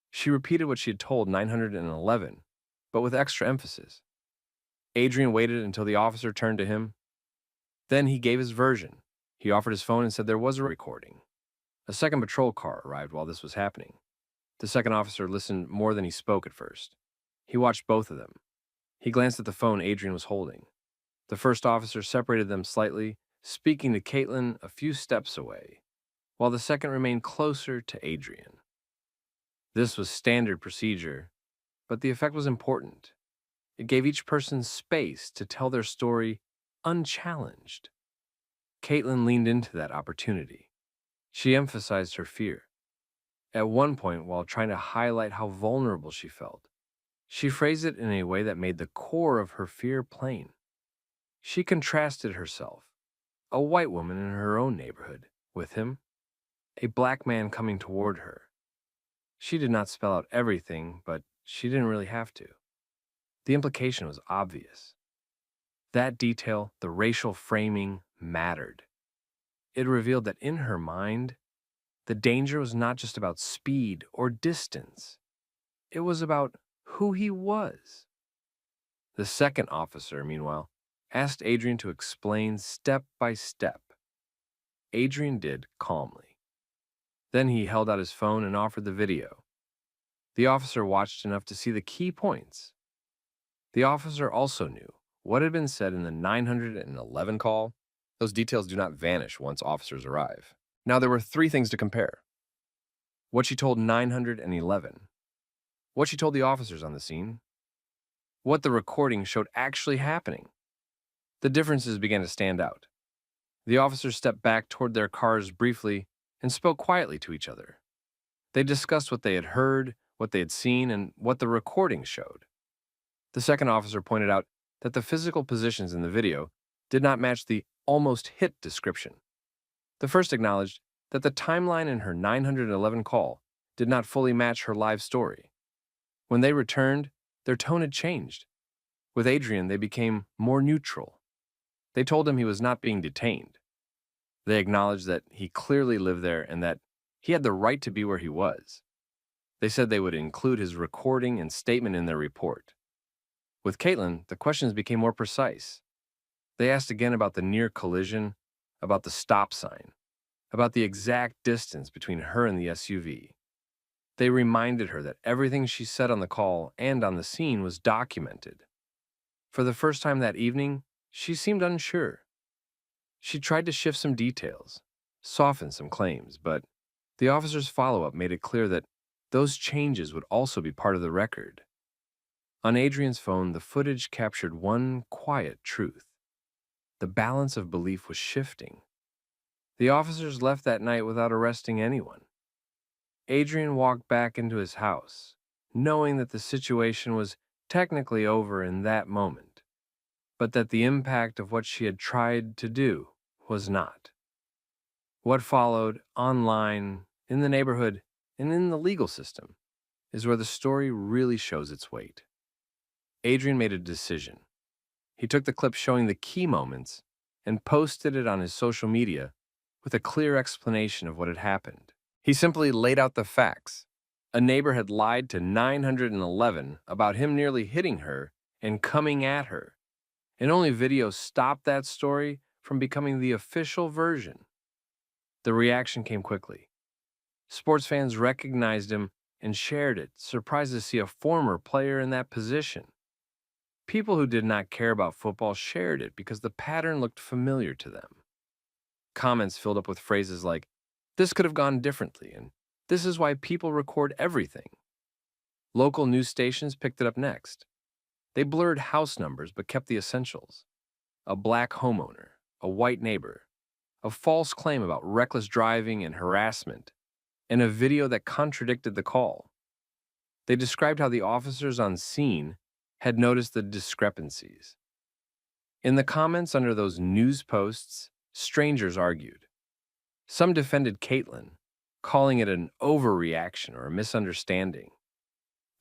Speaker 5: She repeated what she had told 911, but with extra emphasis. Adrian waited until the officer turned to him. Then he gave his version. He offered his phone and said there was a recording. A second patrol car arrived while this was happening. The second officer listened more than he spoke at first. He watched both of them. He glanced at the phone Adrian was holding. The first officer separated them slightly, speaking to Caitlin a few steps away, while the second remained closer to Adrian. This was standard procedure, but the effect was important. It gave each person space to tell their story unchallenged. Caitlin leaned into that opportunity. She emphasized her fear. At one point, while trying to highlight how vulnerable she felt, she phrased it in a way that made the core of her fear plain. She contrasted herself, a white woman in her own neighborhood, with him, a black man coming toward her. She did not spell out everything, but she didn't really have to. The implication was obvious. That detail, the racial framing, mattered. It revealed that in her mind, the danger was not just about speed or distance. It was about who he was. The second officer, meanwhile, asked Adrian to explain step by step. Adrian did calmly. Then he held out his phone and offered the video. The officer watched enough to see the key points. The officer also knew what had been said in the 911 call. Those details do not vanish once officers arrive. Now there were three things to compare. What she told 911, what she told the officers on the scene, what the recording showed actually happening. The differences began to stand out. The officers stepped back toward their cars briefly and spoke quietly to each other. They discussed what they had heard, what they had seen, and what the recording showed. The second officer pointed out that the physical positions in the video did not match the almost hit description. The first acknowledged that the timeline in her 911 call did not fully match her live story. When they returned, their tone had changed. With Adrian, they became more neutral. They told him he was not being detained. They acknowledged that he clearly lived there and that he had the right to be where he was. They said they would include his recording and statement in their report. With Caitlin, the questions became more precise. They asked again about the near collision, about the stop sign, about the exact distance between her and the SUV. They reminded her that everything she said on the call and on the scene was documented. For the first time that evening, she seemed unsure. She tried to shift some details, softened some claims, but the officer's follow-up made it clear that those changes would also be part of the record. On Adrian's phone, the footage captured one quiet truth. The balance of belief was shifting. The officers left that night without arresting anyone. Adrian walked back into his house, knowing that the situation was technically over in that moment, but that the impact of what she had tried to do was not. What followed online, in the neighborhood, and in the legal system is where the story really shows its weight. Adrian made a decision. He took the clip showing the key moments and posted it on his social media with a clear explanation of what had happened. He simply laid out the facts. A neighbor had lied to 911 about him nearly hitting her and coming at her, and only video stopped that story from becoming the official version. The reaction came quickly. Sports fans recognized him and shared it, surprised to see a former player in that position. People who did not care about football shared it because the pattern looked familiar to them. Comments filled up with phrases like, "This could have gone differently," and "This is why people record everything." Local news stations picked it up next. They blurred house numbers but kept the essentials. A black homeowner, a white neighbor, a false claim about reckless driving and harassment, and a video that contradicted the call. They described how the officers on scene had noticed the discrepancies. In the comments under those news posts, strangers argued. Some defended Caitlin, calling it an overreaction or a misunderstanding.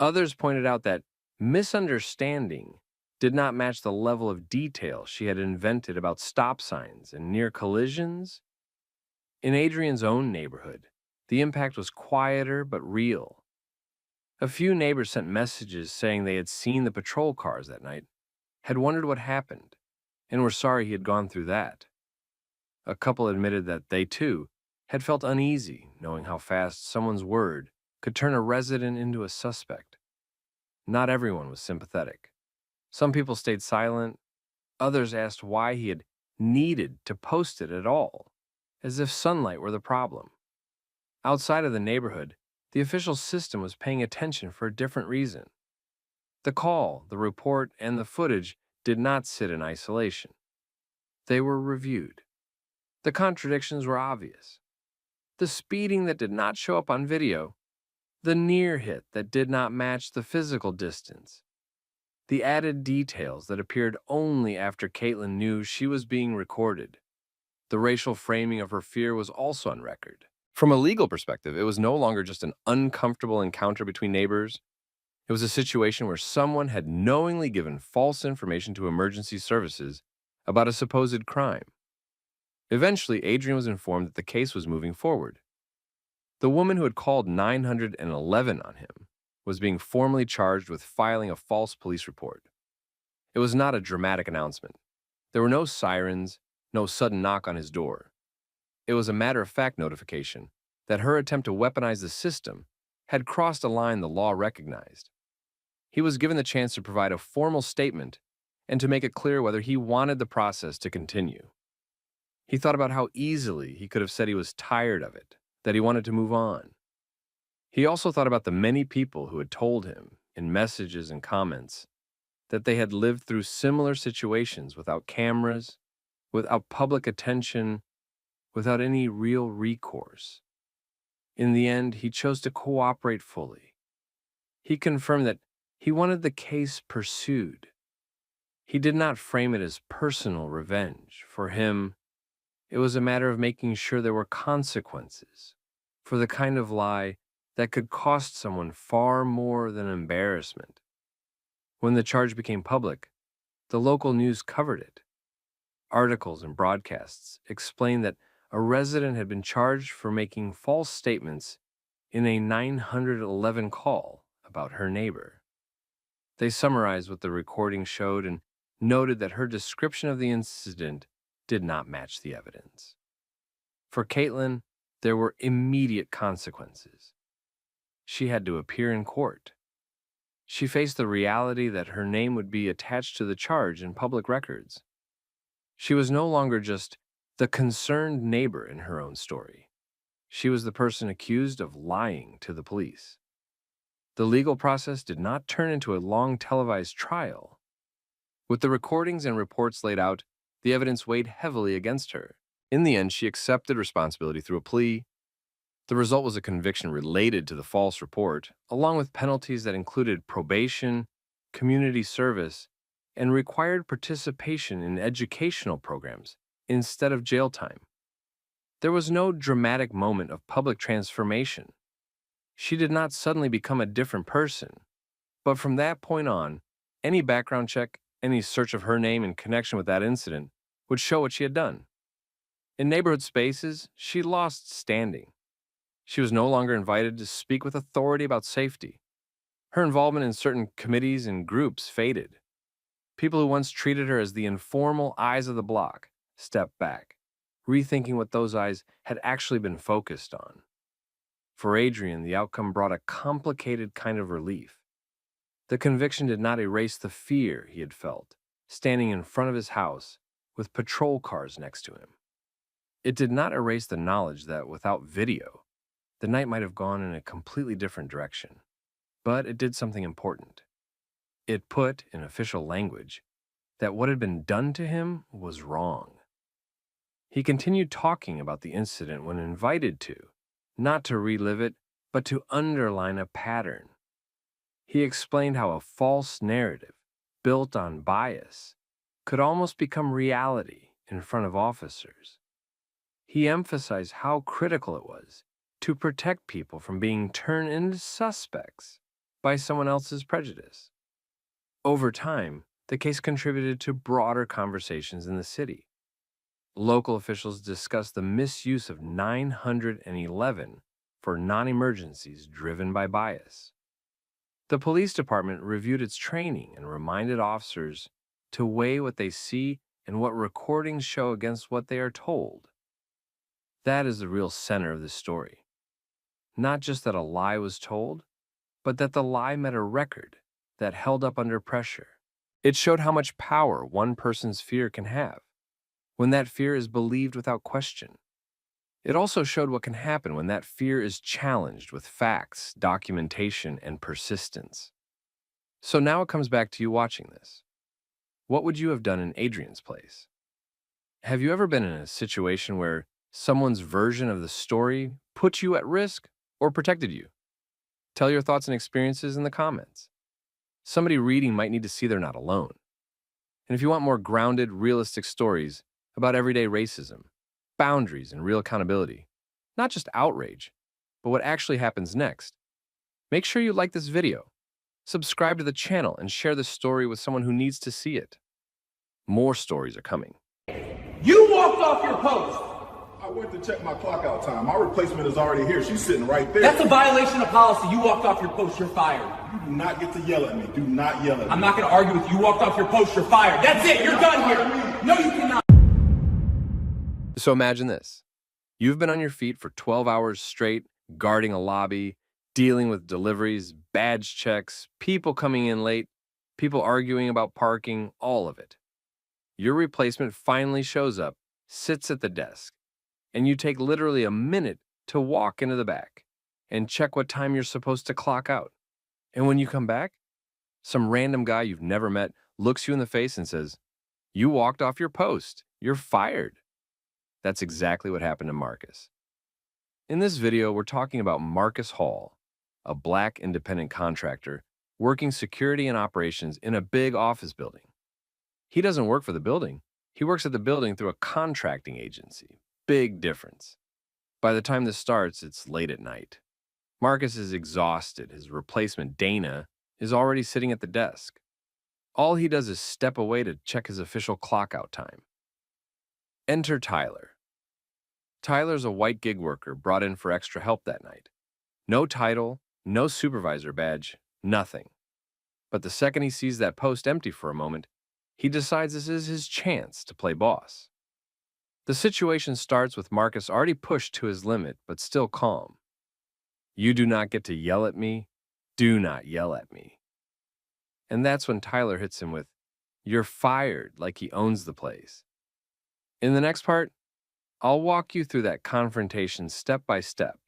Speaker 5: Others pointed out that misunderstanding did not match the level of detail she had invented about stop signs and near collisions. In Adrian's own neighborhood, the impact was quieter but real. A few neighbors sent messages saying they had seen the patrol cars that night, had wondered what happened, and were sorry he had gone through that. A couple admitted that they, too, had felt uneasy knowing how fast someone's word could turn a resident into a suspect. Not everyone was sympathetic. Some people stayed silent. Others asked why he had needed to post it at all, as if sunlight were the problem. Outside of the neighborhood, the official system was paying attention for a different reason. The call, the report, and the footage did not sit in isolation. They were reviewed. The contradictions were obvious. The speeding that did not show up on video, the near hit that did not match the physical distance, the added details that appeared only after Caitlin knew she was being recorded. The racial framing of her fear was also on record. From a legal perspective, it was no longer just an uncomfortable encounter between neighbors. It was a situation where someone had knowingly given false information to emergency services about a supposed crime. Eventually, Adrian was informed that the case was moving forward. The woman who had called 911 on him was being formally charged with filing a false police report. It was not a dramatic announcement. There were no sirens, no sudden knock on his door. It was a matter-of-fact notification that her attempt to weaponize the system had crossed a line the law recognized. He was given the chance to provide a formal statement and to make it clear whether he wanted the process to continue. He thought about how easily he could have said he was tired of it, that he wanted to move on. He also thought about the many people who had told him, in messages and comments, that they had lived through similar situations without cameras, without public attention, without any real recourse. In the end, he chose to cooperate fully. He confirmed that he wanted the case pursued. He did not frame it as personal revenge. For him, it was a matter of making sure there were consequences for the kind of lie that could cost someone far more than embarrassment. When the charge became public, the local news covered it. Articles and broadcasts explained that a resident had been charged for making false statements in a 911 call about her neighbor. They summarized what the recording showed and noted that her description of the incident did not match the evidence. For Caitlin, there were immediate consequences. She had to appear in court. She faced the reality that her name would be attached to the charge in public records. She was no longer just the concerned neighbor in her own story. She was the person accused of lying to the police. The legal process did not turn into a long televised trial. With the recordings and reports laid out, the evidence weighed heavily against her. In the end, she accepted responsibility through a plea. The result was a conviction related to the false report, along with penalties that included probation, community service, and required participation in educational programs instead of jail time. There was no dramatic moment of public transformation. She did not suddenly become a different person. But from that point on, any background check, any search of her name in connection with that incident would show what she had done. In neighborhood spaces, she lost standing. She was no longer invited to speak with authority about safety. Her involvement in certain committees and groups faded. People who once treated her as the informal eyes of the block stepped back, rethinking what those eyes had actually been focused on. For Adrian, the outcome brought a complicated kind of relief. The conviction did not erase the fear he had felt, standing in front of his house with patrol cars next to him. It did not erase the knowledge that without video, the night might have gone in a completely different direction. But it did something important. It put, in official language, that what had been done to him was wrong. He continued talking about the incident when invited to, not to relive it, but to underline a pattern. He explained how a false narrative, built on bias, could almost become reality in front of officers. He emphasized how critical it was to protect people from being turned into suspects by someone else's prejudice. Over time, the case contributed to broader conversations in the city. Local officials discussed the misuse of 911 for non-emergencies driven by bias. The police department reviewed its training and reminded officers to weigh what they see and what recordings show against what they are told. That is the real center of this story. Not just that a lie was told, but that the lie met a record that held up under pressure. It showed how much power one person's fear can have, when that fear is believed without question. It also showed what can happen when that fear is challenged with facts, documentation, and persistence. So now it comes back to you watching this. What would you have done in Adrian's place? Have you ever been in a situation where someone's version of the story put you at risk or protected you? Tell your thoughts and experiences in the comments. Somebody reading might need to see they're not alone. And if you want more grounded, realistic stories about everyday racism, boundaries, and real accountability, not just outrage, but what actually happens next, make sure you like this video, subscribe to the channel, and share this story with someone who needs to see it. More stories are coming.
Speaker 2: You walked off your post.
Speaker 8: I went to check my clock out time. My replacement is already here. She's sitting right there.
Speaker 2: That's a violation of policy. You walked off your post. You're fired.
Speaker 8: You do not get to yell at me. Do not yell at me.
Speaker 2: I'm not going to argue with you. You walked off your post. You're fired. That's it. You're done here. No, you cannot.
Speaker 5: So imagine this. You've been on your feet for 12 hours straight, guarding a lobby, dealing with deliveries, badge checks, people coming in late, people arguing about parking, all of it. Your replacement finally shows up, sits at the desk, and you take literally a minute to walk into the back and check what time you're supposed to clock out. And when you come back, some random guy you've never met looks you in the face and says, "You walked off your post. You're fired." That's exactly what happened to Marcus. In this video, we're talking about Marcus Hall, a Black independent contractor working security and operations in a big office building. He doesn't work for the building. He works at the building through a contracting agency. Big difference. By the time this starts, it's late at night. Marcus is exhausted. His replacement, Dana, is already sitting at the desk. All he does is step away to check his official clock-out time. Enter Tyler. Tyler's a white gig worker brought in for extra help that night. No title, no supervisor badge, nothing. But the second he sees that post empty for a moment, he decides this is his chance to play boss. The situation starts with Marcus already pushed to his limit, but still calm. "You do not get to yell at me. Do not yell at me." And that's when Tyler hits him with, "You're fired," like he owns the place. In the next part, I'll walk you through that confrontation step by step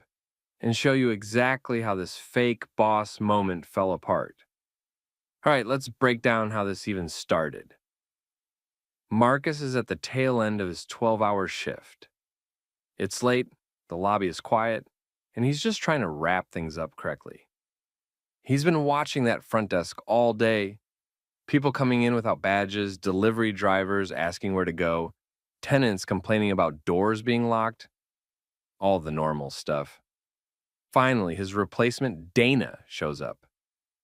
Speaker 5: and show you exactly how this fake boss moment fell apart. All right, let's break down how this even started. Marcus is at the tail end of his 12-hour shift. It's late, the lobby is quiet, and he's just trying to wrap things up correctly. He's been watching that front desk all day. People coming in without badges, delivery drivers asking where to go, tenants complaining about doors being locked, all the normal stuff. Finally, his replacement, Dana, shows up.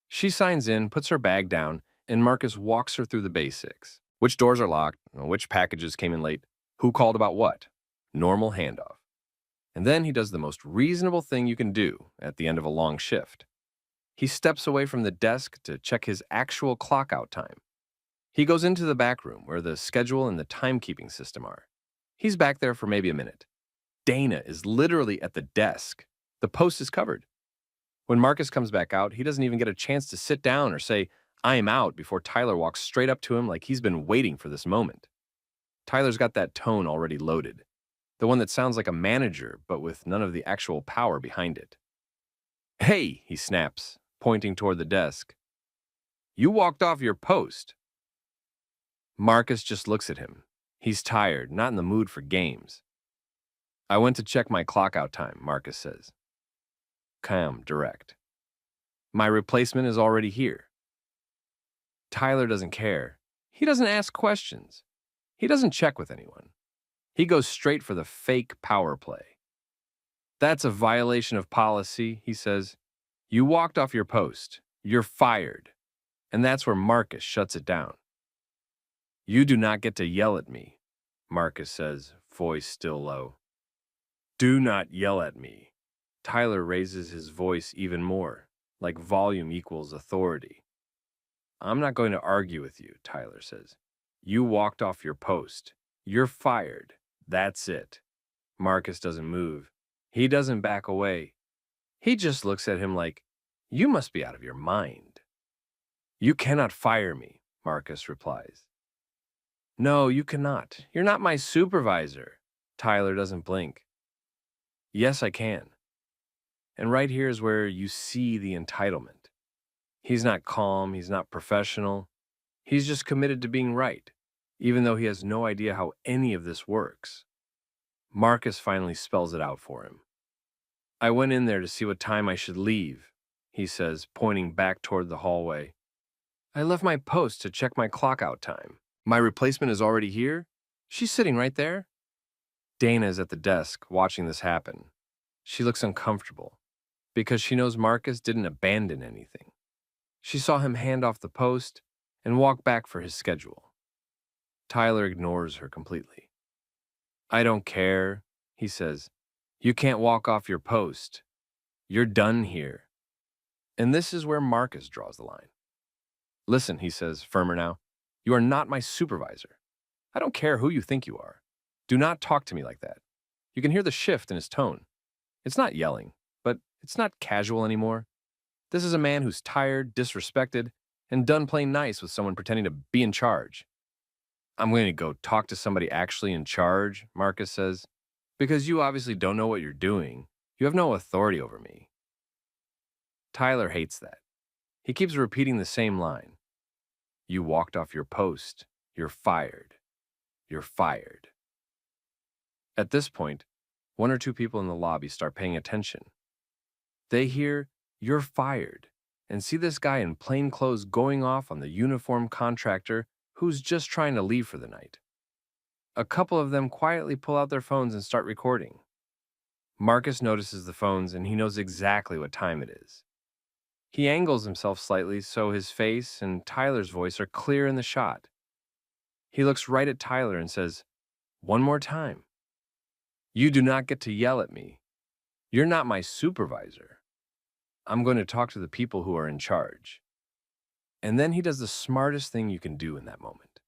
Speaker 5: She signs in, puts her bag down, and Marcus walks her through the basics. Which doors are locked, which packages came in late, who called about what. Normal handoff. And then he does the most reasonable thing you can do at the end of a long shift. He steps away from the desk to check his actual clock out time. He goes into the back room where the schedule and the timekeeping system are. He's back there for maybe a minute. Dana is literally at the desk. The post is covered. When Marcus comes back out, he doesn't even get a chance to sit down or say, "I am out," before Tyler walks straight up to him like he's been waiting for this moment. Tyler's got that tone already loaded. The one that sounds like a manager, but with none of the actual power behind it. "Hey," he snaps, pointing toward the desk. "You walked off your post." Marcus just looks at him. He's tired, not in the mood for games. "I went to check my clock out time," Marcus says. Calm, direct. "My replacement is already here." Tyler doesn't care. He doesn't ask questions. He doesn't check with anyone. He goes straight for the fake power play. "That's a violation of policy," he says. "You walked off your post. You're fired." And that's where Marcus shuts it down. "You do not get to yell at me," Marcus says, voice still low. "Do not yell at me." Tyler raises his voice even more, like volume equals authority. "I'm not going to argue with you," Tyler says. "You walked off your post. You're fired. That's it." Marcus doesn't move. He doesn't back away. He just looks at him like, "You must be out of your mind." "You cannot fire me," Marcus replies. "No, you cannot. You're not my supervisor." Tyler doesn't blink. "Yes, I can." And right here is where you see the entitlement. He's not calm, he's not professional. He's just committed to being right, even though he has no idea how any of this works. Marcus finally spells it out for him. "I went in there to see what time I should leave," he says, pointing back toward the hallway. "I left my post to check my clock out time. My replacement is already here? She's sitting right there." Dana is at the desk, watching this happen. She looks uncomfortable, because she knows Marcus didn't abandon anything. She saw him hand off the post and walk back for his schedule. Tyler ignores her completely. "I don't care," he says. "You can't walk off your post. You're done here." And this is where Marcus draws the line. "Listen," he says, firmer now. "You are not my supervisor. I don't care who you think you are. Do not talk to me like that." You can hear the shift in his tone. It's not yelling, but it's not casual anymore. This is a man who's tired, disrespected, and done playing nice with someone pretending to be in charge. "I'm going to go talk to somebody actually in charge," Marcus says, "because you obviously don't know what you're doing. You have no authority over me." Tyler hates that. He keeps repeating the same line. "You walked off your post. You're fired. You're fired." At this point, one or two people in the lobby start paying attention. They hear, "You're fired," and see this guy in plain clothes going off on the uniformed contractor who's just trying to leave for the night. A couple of them quietly pull out their phones and start recording. Marcus notices the phones and he knows exactly what time it is. He angles himself slightly so his face and Tyler's voice are clear in the shot. He looks right at Tyler and says, "One more time. You do not get to yell at me. You're not my supervisor. I'm going to talk to the people who are in charge." And then he does the smartest thing you can do in that moment.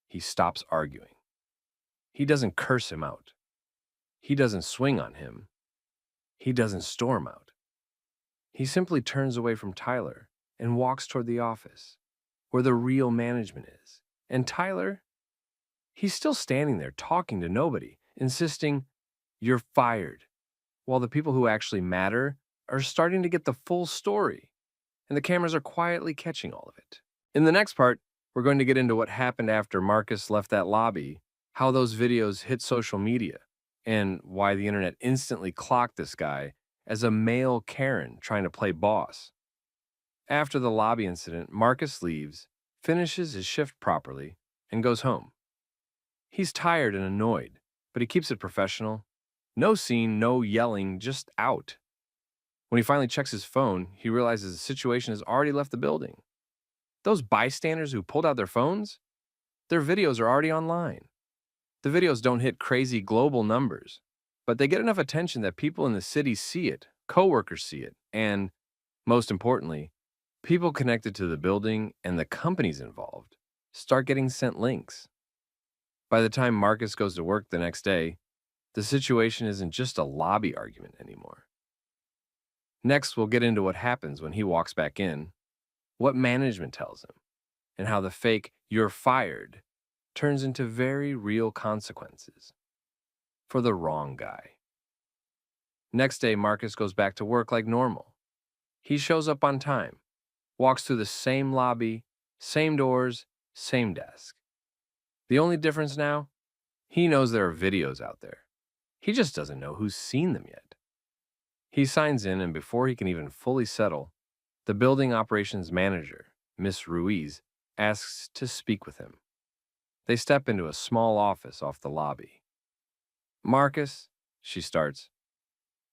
Speaker 5: He stops arguing. He doesn't curse him out. He doesn't swing on him. He doesn't storm out. He simply turns away from Tyler and walks toward the office, where the real management is. And Tyler, he's still standing there talking to nobody insisting, "You're fired," while the people who actually matter are starting to get the full story, and the cameras are quietly catching all of it. In the next part, we're going to get into what happened after Marcus left that lobby, how those videos hit social media, and why the internet instantly clocked this guy as a male Karen trying to play boss. After the lobby incident, Marcus leaves, finishes his shift properly, and goes home. He's tired and annoyed, but he keeps it professional. No scene, no yelling, just out. When he finally checks his phone, he realizes the situation has already left the building. Those bystanders who pulled out their phones, their videos are already online. The videos don't hit crazy global numbers, but they get enough attention that people in the city see it, coworkers see it, and, most importantly, people connected to the building and the companies involved start getting sent links. By the time Marcus goes to work the next day, the situation isn't just a lobby argument anymore. Next, we'll get into what happens when he walks back in, what management tells him, and how the fake "you're fired" turns into very real consequences for the wrong guy. Next day, Marcus goes back to work like normal. He shows up on time, walks through the same lobby, same doors, same desk. The only difference now? He knows there are videos out there. He just doesn't know who's seen them yet. He signs in, and before he can even fully settle, the building operations manager, Miss Ruiz, asks to speak with him. They step into a small office off the lobby. "Marcus," she starts,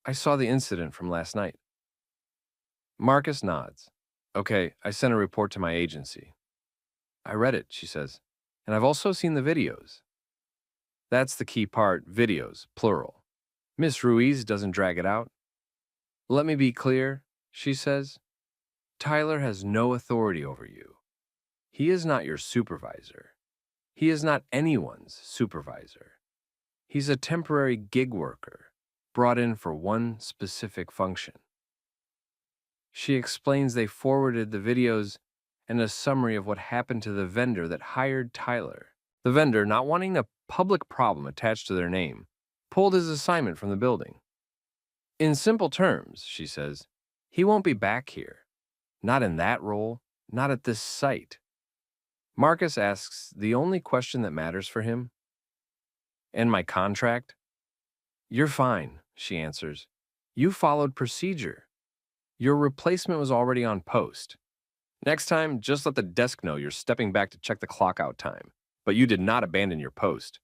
Speaker 5: "I saw the incident from last night." Marcus nods. "Okay, I sent a report to my agency." "I read it," she says, "and I've also seen the videos." That's the key part, videos, plural. Miss Ruiz doesn't drag it out. "Let me be clear," she says. "Tyler has no authority over you. He is not your supervisor. He is not anyone's supervisor. He's a temporary gig worker, brought in for one specific function." She explains they forwarded the videos and a summary of what happened to the vendor that hired Tyler. The vendor, not wanting a public problem attached to their name, pulled his assignment from the building. "In simple terms," she says, "he won't be back here. Not in that role, not at this site." Marcus asks the only question that matters for him. "And my contract?" "You're fine," she answers. "You followed procedure. Your replacement was already on post. Next time, just let the desk know you're stepping back to check the clock out time. But you did not abandon your post.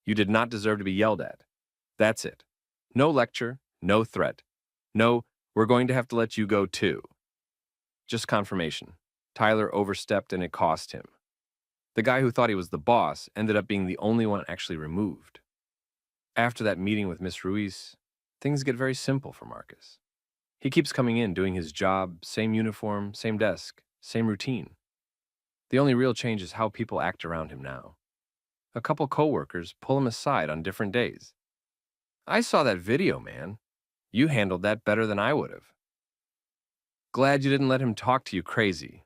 Speaker 5: You did not deserve to be yelled at. That's it. No lecture, no threat. No, we're going to have to let you go too." Just confirmation. Tyler overstepped and it cost him. The guy who thought he was the boss ended up being the only one actually removed. After that meeting with Miss Ruiz, things get very simple for Marcus. He keeps coming in, doing his job, same uniform, same desk, same routine. The only real change is how people act around him now. A couple coworkers pull him aside on different days. "I saw that video, man. You handled that better than I would have." "Glad you didn't let him talk to you crazy."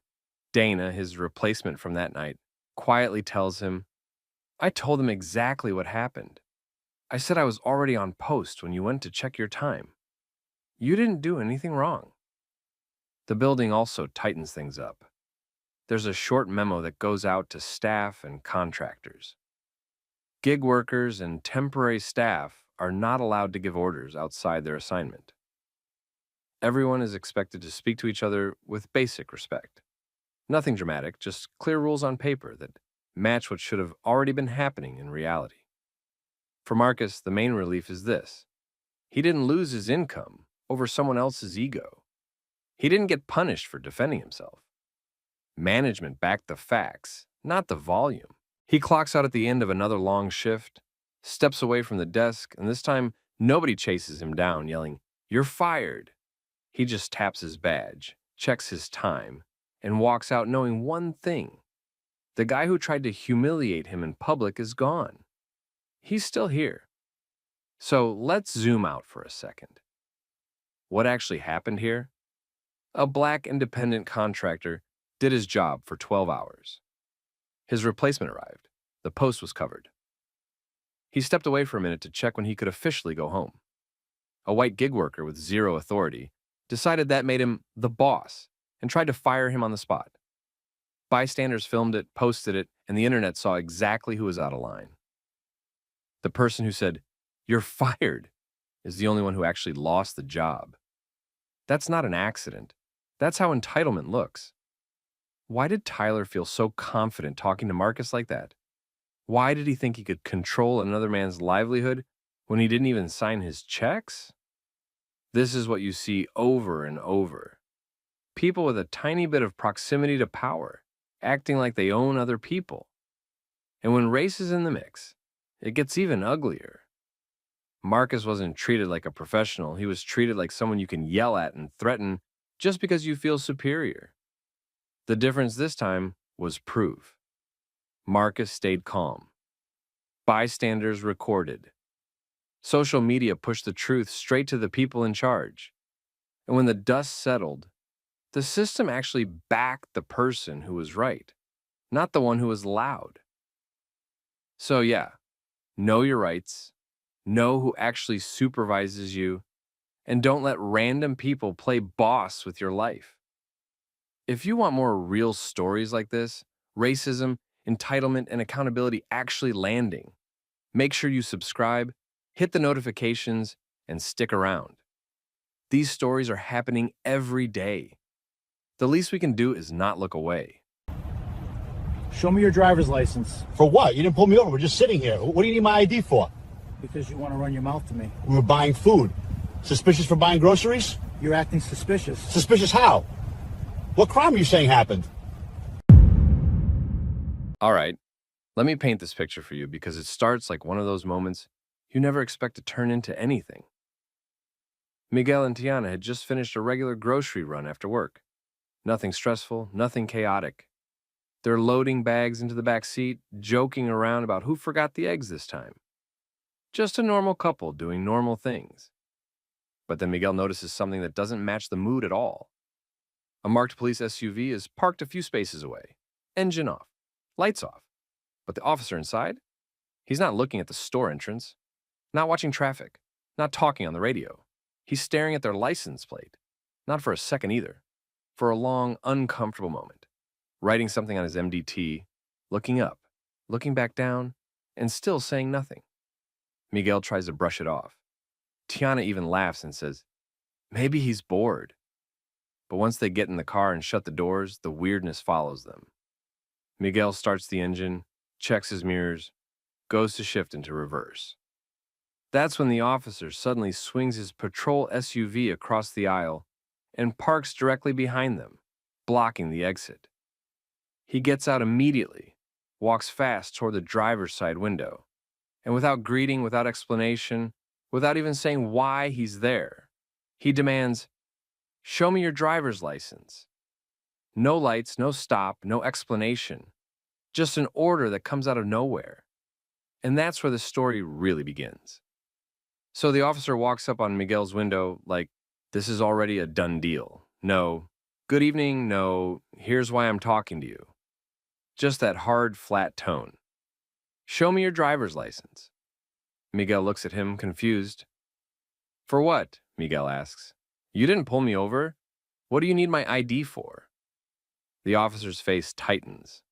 Speaker 5: Dana, his replacement from that night, quietly tells him, "I told him exactly what happened. I said I was already on post when you went to check your time. You didn't do anything wrong." The building also tightens things up. There's a short memo that goes out to staff and contractors. Gig workers and temporary staff are not allowed to give orders outside their assignment. Everyone is expected to speak to each other with basic respect. Nothing dramatic, just clear rules on paper that match what should have already been happening in reality. For Marcus, the main relief is this. He didn't lose his income over someone else's ego. He didn't get punished for defending himself. Management backed the facts, not the volume. He clocks out at the end of another long shift, steps away from the desk, and this time nobody chases him down yelling, "You're fired." He just taps his badge, checks his time, and walks out knowing one thing. The guy who tried to humiliate him in public is gone. He's still here. So let's zoom out for a second. What actually happened here? A black independent contractor did his job for 12 hours. His replacement arrived. The post was covered. He stepped away for a minute to check when he could officially go home. A white gig worker with zero authority decided that made him the boss and tried to fire him on the spot. Bystanders filmed it, posted it, and the internet saw exactly who was out of line. The person who said, "You're fired," is the only one who actually lost the job. That's not an accident. That's how entitlement looks. Why did Tyler feel so confident talking to Marcus like that? Why did he think he could control another man's livelihood when he didn't even sign his checks? This is what you see over and over. People with a tiny bit of proximity to power, acting like they own other people. And when race is in the mix, it gets even uglier. Marcus wasn't treated like a professional. He was treated like someone you can yell at and threaten just because you feel superior. The difference this time was proof. Marcus stayed calm. Bystanders recorded. Social media pushed the truth straight to the people in charge. And when the dust settled, the system actually backed the person who was right, not the one who was loud. So yeah, know your rights, know who actually supervises you, and don't let random people play boss with your life. If you want more real stories like this, racism, entitlement, and accountability actually landing, make sure you subscribe, hit the notifications, and stick around. These stories are happening every day. The least we can do is not look away.
Speaker 9: Show me your driver's license.
Speaker 10: For what? You didn't pull me over. We're just sitting here. What do you need my ID for?
Speaker 9: Because you want to run your mouth to me.
Speaker 10: We were buying food. Suspicious for buying groceries?
Speaker 9: You're acting suspicious.
Speaker 10: Suspicious how? What crime are you saying happened?
Speaker 5: All right, let me paint this picture for you because it starts like one of those moments you never expect to turn into anything. Miguel and Tiana had just finished a regular grocery run after work. Nothing stressful, nothing chaotic. They're loading bags into the back seat, joking around about who forgot the eggs this time. Just a normal couple doing normal things. But then Miguel notices something that doesn't match the mood at all. A marked police SUV is parked a few spaces away, engine off, lights off. But the officer inside? He's not looking at the store entrance, not watching traffic, not talking on the radio. He's staring at their license plate, not for a second either, for a long, uncomfortable moment, writing something on his MDT, looking up, looking back down, and still saying nothing. Miguel tries to brush it off. Tiana even laughs and says, "Maybe he's bored." But once they get in the car and shut the doors, the weirdness follows them. Miguel starts the engine, checks his mirrors, goes to shift into reverse. That's when the officer suddenly swings his patrol SUV across the aisle and parks directly behind them, blocking the exit. He gets out immediately, walks fast toward the driver's side window, and without greeting, without explanation, without even saying why he's there, he demands, "Show me your driver's license." No lights, no stop, no explanation, just an order that comes out of nowhere. And that's where the story really begins. So the officer walks up on Miguel's window like, this is already a done deal. No, good evening, no, here's why I'm talking to you. Just that hard, flat tone. "Show me your driver's license." Miguel looks at him, confused. "For what?" Miguel asks. "You didn't pull me over. What do you need my ID for?" The officer's face tightens.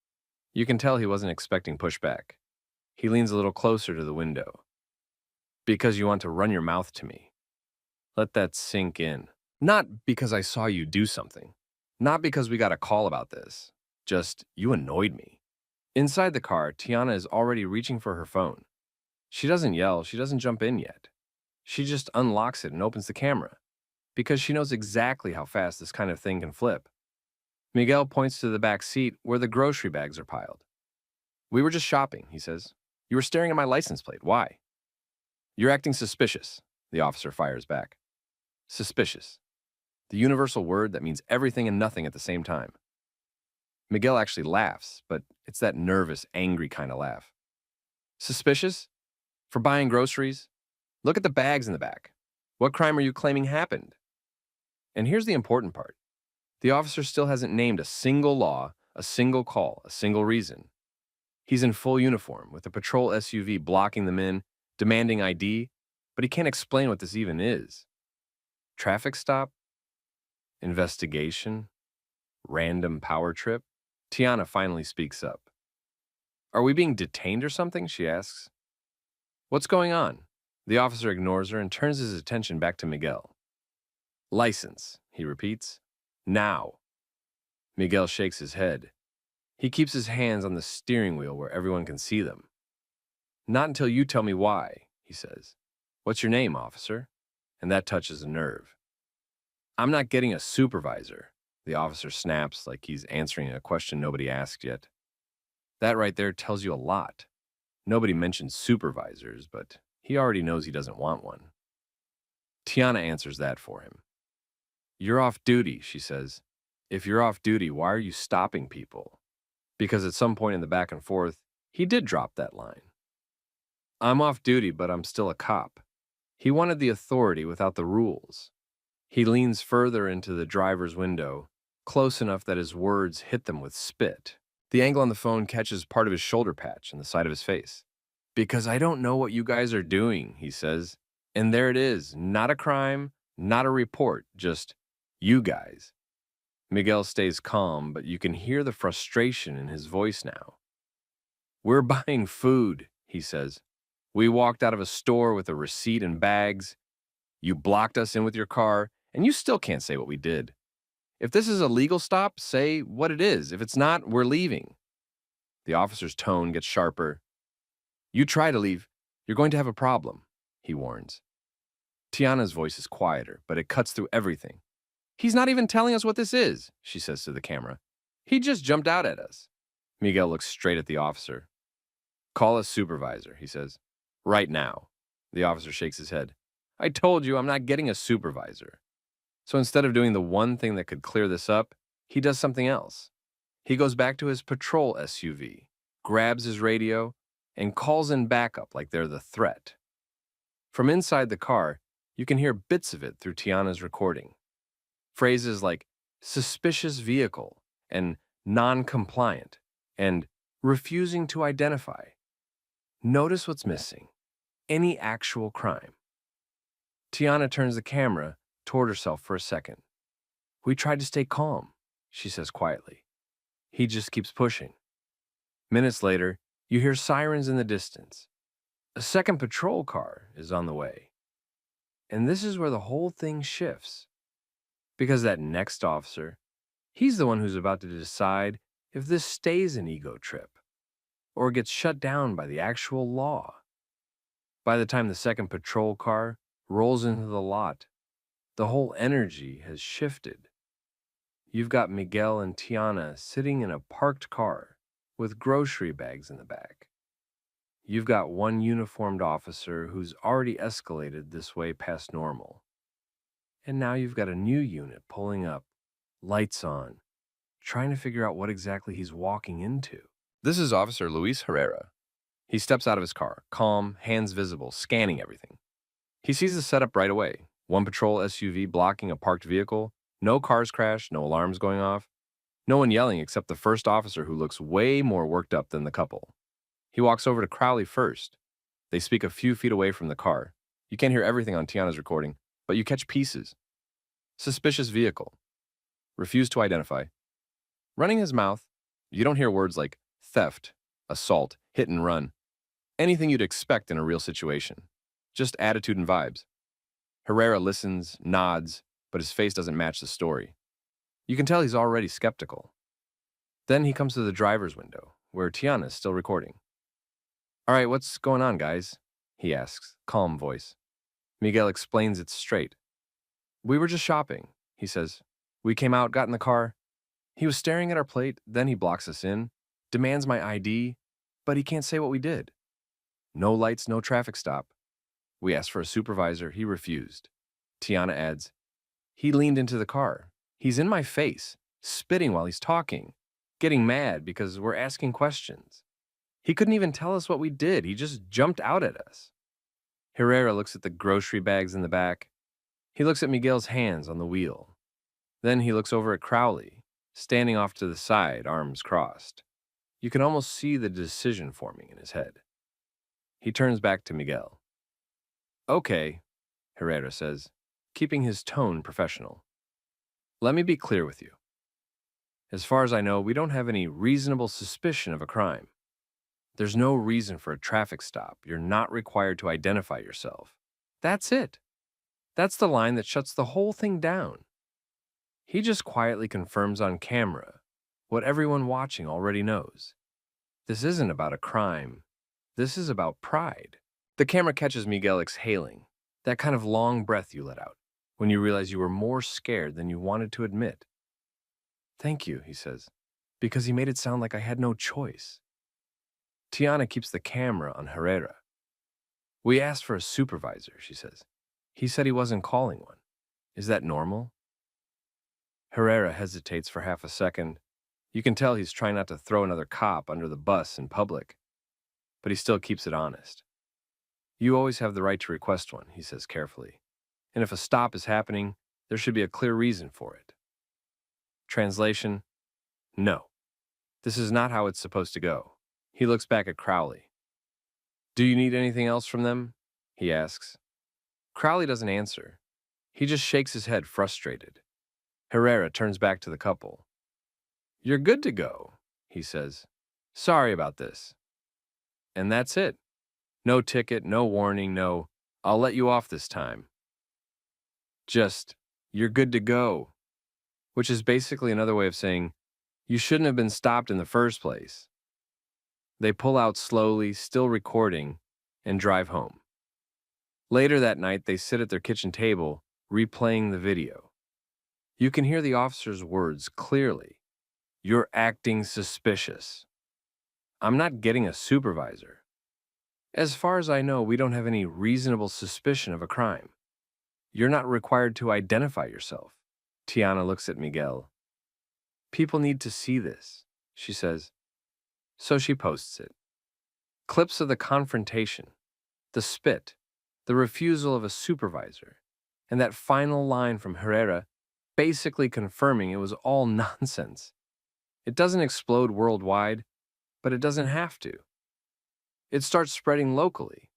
Speaker 5: You can tell he wasn't expecting pushback. He leans a little closer to the window. "Because you want to run your mouth to me." Let that sink in. Not because I saw you do something. Not because we got a call about this. Just, you annoyed me. Inside the car, Tiana is already reaching for her phone. She doesn't yell, she doesn't jump in yet. She just unlocks it and opens the camera, because she knows exactly how fast this kind of thing can flip. Miguel points to the back seat where the grocery bags are piled. "We were just shopping," he says. "You were staring at my license plate. Why?" "You're acting suspicious," the officer fires back. Suspicious. The universal word that means everything and nothing at the same time. Miguel actually laughs, but it's that nervous, angry kind of laugh. "Suspicious? For buying groceries? Look at the bags in the back. What crime are you claiming happened?" And here's the important part. The officer still hasn't named a single law, a single call, a single reason. He's in full uniform with a patrol SUV blocking them in, demanding ID, but he can't explain what this even is. Traffic stop? Investigation? Random power trip? Tiana finally speaks up. Are we being detained or something? She asks. What's going on? The officer ignores her and turns his attention back to Miguel. License, he repeats. Now. Miguel shakes his head. He keeps his hands on the steering wheel where everyone can see them. Not until you tell me why, he says. What's your name, officer? And that touches a nerve. I'm not getting a supervisor, the officer snaps like he's answering a question nobody asked yet. That right there tells you a lot. Nobody mentioned supervisors, but he already knows he doesn't want one. Tiana answers that for him. You're off duty, she says. If you're off duty, why are you stopping people? Because at some point in the back and forth, he did drop that line. I'm off duty, but I'm still a cop. He wanted the authority without the rules. He leans further into the driver's window, close enough that his words hit them with spit. The angle on the phone catches part of his shoulder patch and the side of his face. Because I don't know what you guys are doing, he says. And there it is, not a crime, not a report, just you guys. Miguel stays calm, but you can hear the frustration in his voice now. We're buying food, he says. We walked out of a store with a receipt and bags. You blocked us in with your car, and you still can't say what we did. If this is a legal stop, say what it is. If it's not, we're leaving. The officer's tone gets sharper. You try to leave, you're going to have a problem, he warns. Tiana's voice is quieter, but it cuts through everything. He's not even telling us what this is, she says to the camera. He just jumped out at us. Miguel looks straight at the officer. Call a supervisor, he says. Right now. The officer shakes his head. I told you I'm not getting a supervisor. So instead of doing the one thing that could clear this up, he does something else. He goes back to his patrol SUV, grabs his radio, and calls in backup like they're the threat. From inside the car, you can hear bits of it through Tiana's recording. Phrases like suspicious vehicle and non-compliant and refusing to identify. Notice what's missing. Any actual crime. Tiana turns the camera toward herself for a second. We tried to stay calm, she says quietly. He just keeps pushing. Minutes later, you hear sirens in the distance. A second patrol car is on the way. And this is where the whole thing shifts. Because that next officer, he's the one who's about to decide if this stays an ego trip or gets shut down by the actual law. By the time the second patrol car rolls into the lot, the whole energy has shifted. You've got Miguel and Tiana sitting in a parked car with grocery bags in the back. You've got one uniformed officer who's already escalated this way past normal. And now you've got a new unit pulling up, lights on, trying to figure out what exactly he's walking into. This is Officer Luis Herrera. He steps out of his car, calm, hands visible, scanning everything. He sees the setup right away. One patrol SUV blocking a parked vehicle, no cars crashed, no alarms going off, no one yelling except the first officer who looks way more worked up than the couple. He walks over to Crowley first. They speak a few feet away from the car. You can't hear everything on Tiana's recording, but you catch pieces. Suspicious vehicle. Refuse to identify. Running his mouth, you don't hear words like theft, assault, hit and run. Anything you'd expect in a real situation. Just attitude and vibes. Herrera listens, nods, but his face doesn't match the story. You can tell he's already skeptical. Then he comes to the driver's window, where Tiana is still recording. All right, what's going on, guys? He asks, calm voice. Miguel explains it straight. We were just shopping, he says. We came out, got in the car. He was staring at our plate, then he blocks us in, demands my ID, but he can't say what we did. No lights, no traffic stop. We asked for a supervisor, he refused. Tiana adds, he leaned into the car. He's in my face, spitting while he's talking, getting mad because we're asking questions. He couldn't even tell us what we did. He just jumped out at us. Herrera looks at the grocery bags in the back. He looks at Miguel's hands on the wheel. Then he looks over at Crowley, standing off to the side, arms crossed. You can almost see the decision forming in his head. He turns back to Miguel. Okay, Herrera says, keeping his tone professional. Let me be clear with you. As far as I know, we don't have any reasonable suspicion of a crime. There's no reason for a traffic stop. You're not required to identify yourself. That's it. That's the line that shuts the whole thing down. He just quietly confirms on camera what everyone watching already knows. This isn't about a crime. This is about pride. The camera catches Miguel exhaling, that kind of long breath you let out when you realize you were more scared than you wanted to admit. Thank you, he says, because he made it sound like I had no choice. Tiana keeps the camera on Herrera. We asked for a supervisor, she says. He said he wasn't calling one. Is that normal? Herrera hesitates for half a second. You can tell he's trying not to throw another cop under the bus in public, but he still keeps it honest. You always have the right to request one, he says carefully. And if a stop is happening, there should be a clear reason for it. Translation: no. This is not how it's supposed to go. He looks back at Crowley. Do you need anything else from them? He asks. Crowley doesn't answer. He just shakes his head, frustrated. Herrera turns back to the couple. You're good to go, he says. Sorry about this. And that's it. No ticket, no warning, no, I'll let you off this time. Just, you're good to go, which is basically another way of saying, you shouldn't have been stopped in the first place. They pull out slowly, still recording, and drive home. Later that night, they sit at their kitchen table, replaying the video. You can hear the officer's words clearly. You're acting suspicious. I'm not getting a supervisor. As far as I know, we don't have any reasonable suspicion of a crime. You're not required to identify yourself. Tiana looks at Miguel. People need to see this, she says. So she posts it. Clips of the confrontation, the spit, the refusal of a supervisor, and that final line from Herrera basically confirming it was all nonsense. It doesn't explode worldwide, but it doesn't have to. It starts spreading locally.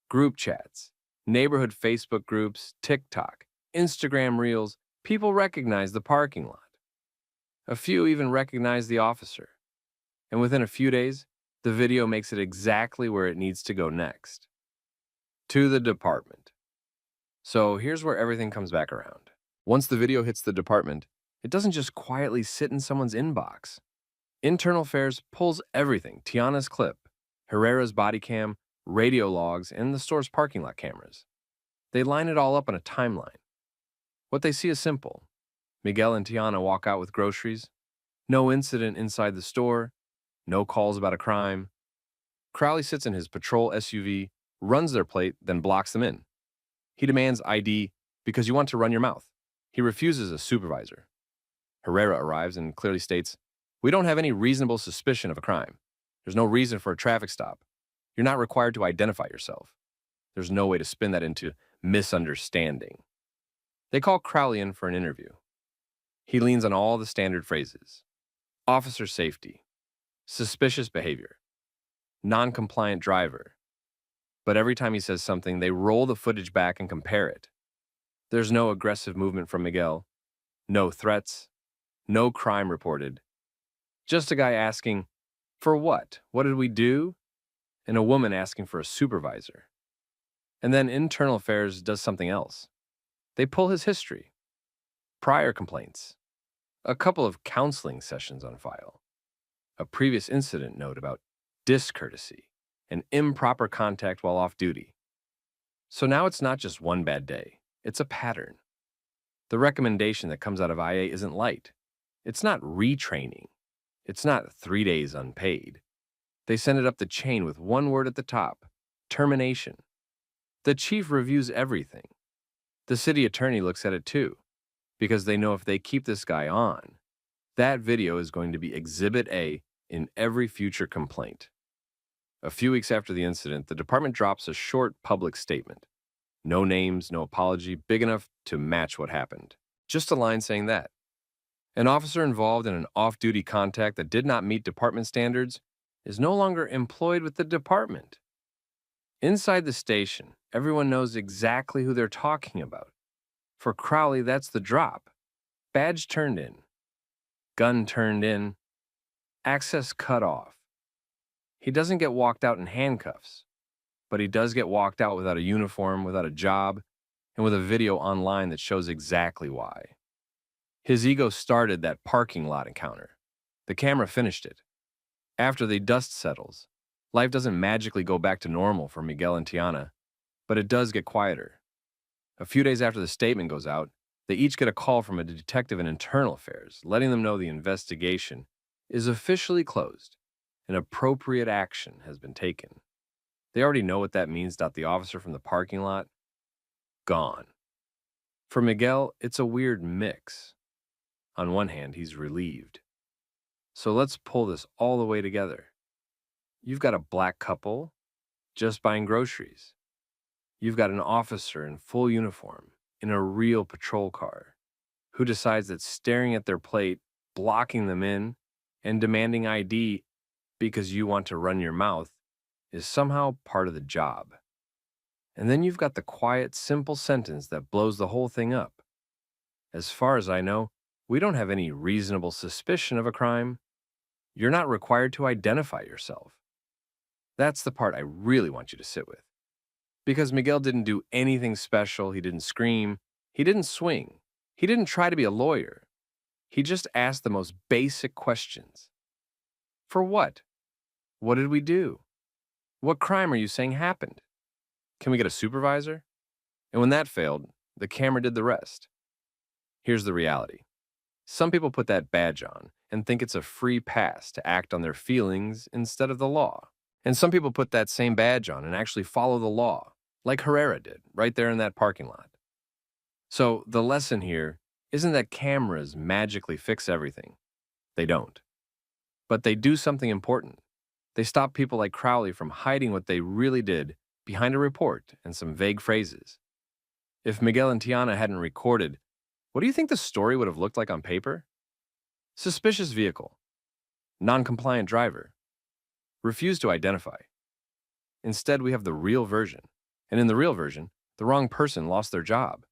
Speaker 5: Group chats, neighborhood Facebook groups, TikTok, Instagram reels, people recognize the parking lot. A few even recognize the officer. And within a few days, the video makes it exactly where it needs to go next. To the department. So here's where everything comes back around. Once the video hits the department, it doesn't just quietly sit in someone's inbox. Internal Affairs pulls everything: Tiana's clip, Herrera's body cam, radio logs, and the store's parking lot cameras. They line it all up on a timeline. What they see is simple. Miguel and Tiana walk out with groceries. No incident inside the store. No calls about a crime. Crowley sits in his patrol SUV, runs their plate, then blocks them in. He demands ID because you want to run your mouth. He refuses a supervisor. Herrera arrives and clearly states, we don't have any reasonable suspicion of a crime. There's no reason for a traffic stop. You're not required to identify yourself. There's no way to spin that into misunderstanding. They call Crowley in for an interview. He leans on all the standard phrases. Officer safety. Suspicious behavior. Non-compliant driver. But every time he says something, they roll the footage back and compare it. There's no aggressive movement from Miguel. No threats. No crime reported. Just a guy asking, for what? What did we do? And a woman asking for a supervisor. And then Internal Affairs does something else. They pull his history. Prior complaints. A couple of counseling sessions on file. A previous incident note about discourtesy and improper contact while off duty. So now it's not just one bad day. It's a pattern. The recommendation that comes out of IA isn't light. It's not retraining. It's not 3 days unpaid. They send it up the chain with one word at the top: termination. The chief reviews everything. The city attorney looks at it too, because they know if they keep this guy on, that video is going to be Exhibit A in every future complaint. A few weeks after the incident, the department drops a short public statement. No names, no apology, big enough to match what happened. Just a line saying that. An officer involved in an off-duty contact that did not meet department standards is no longer employed with the department. Inside the station, everyone knows exactly who they're talking about. For Crowley, that's the drop. Badge turned in. Gun turned in. Access cut off. He doesn't get walked out in handcuffs, but he does get walked out without a uniform, without a job, and with a video online that shows exactly why. His ego started that parking lot encounter. The camera finished it. After the dust settles, life doesn't magically go back to normal for Miguel and Tiana, but it does get quieter. A few days after the statement goes out, they each get a call from a detective in internal affairs, letting them know the investigation is officially closed and appropriate action has been taken. They already know what that means. The officer from the parking lot, gone. For Miguel, it's a weird mix. On one hand, he's relieved. So let's pull this all the way together. You've got a black couple just buying groceries. You've got an officer in full uniform in a real patrol car who decides that staring at their plate, blocking them in, and demanding ID because you want to run your mouth is somehow part of the job. And then you've got the quiet, simple sentence that blows the whole thing up. As far as I know, we don't have any reasonable suspicion of a crime. You're not required to identify yourself. That's the part I really want you to sit with. Because Miguel didn't do anything special, he didn't scream, he didn't swing, he didn't try to be a lawyer. He just asked the most basic questions. For what? What did we do? What crime are you saying happened? Can we get a supervisor? And when that failed, the camera did the rest. Here's the reality. Some people put that badge on and think it's a free pass to act on their feelings instead of the law. And some people put that same badge on and actually follow the law, like Herrera did, right there in that parking lot. So the lesson here isn't that cameras magically fix everything. They don't. But they do something important. They stop people like Crowley from hiding what they really did behind a report and some vague phrases. If Miguel and Tiana hadn't recorded, what do you think the story would have looked like on paper? Suspicious vehicle. Non-compliant driver. Refused to identify. Instead, we have the real version. And in the real version, the wrong person lost their job.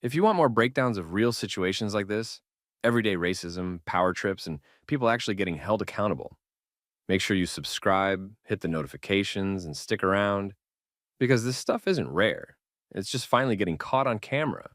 Speaker 5: If you want more breakdowns of real situations like this, everyday racism, power trips, and people actually getting held accountable, make sure you subscribe, hit the notifications, and stick around, because this stuff isn't rare. It's just finally getting caught on camera.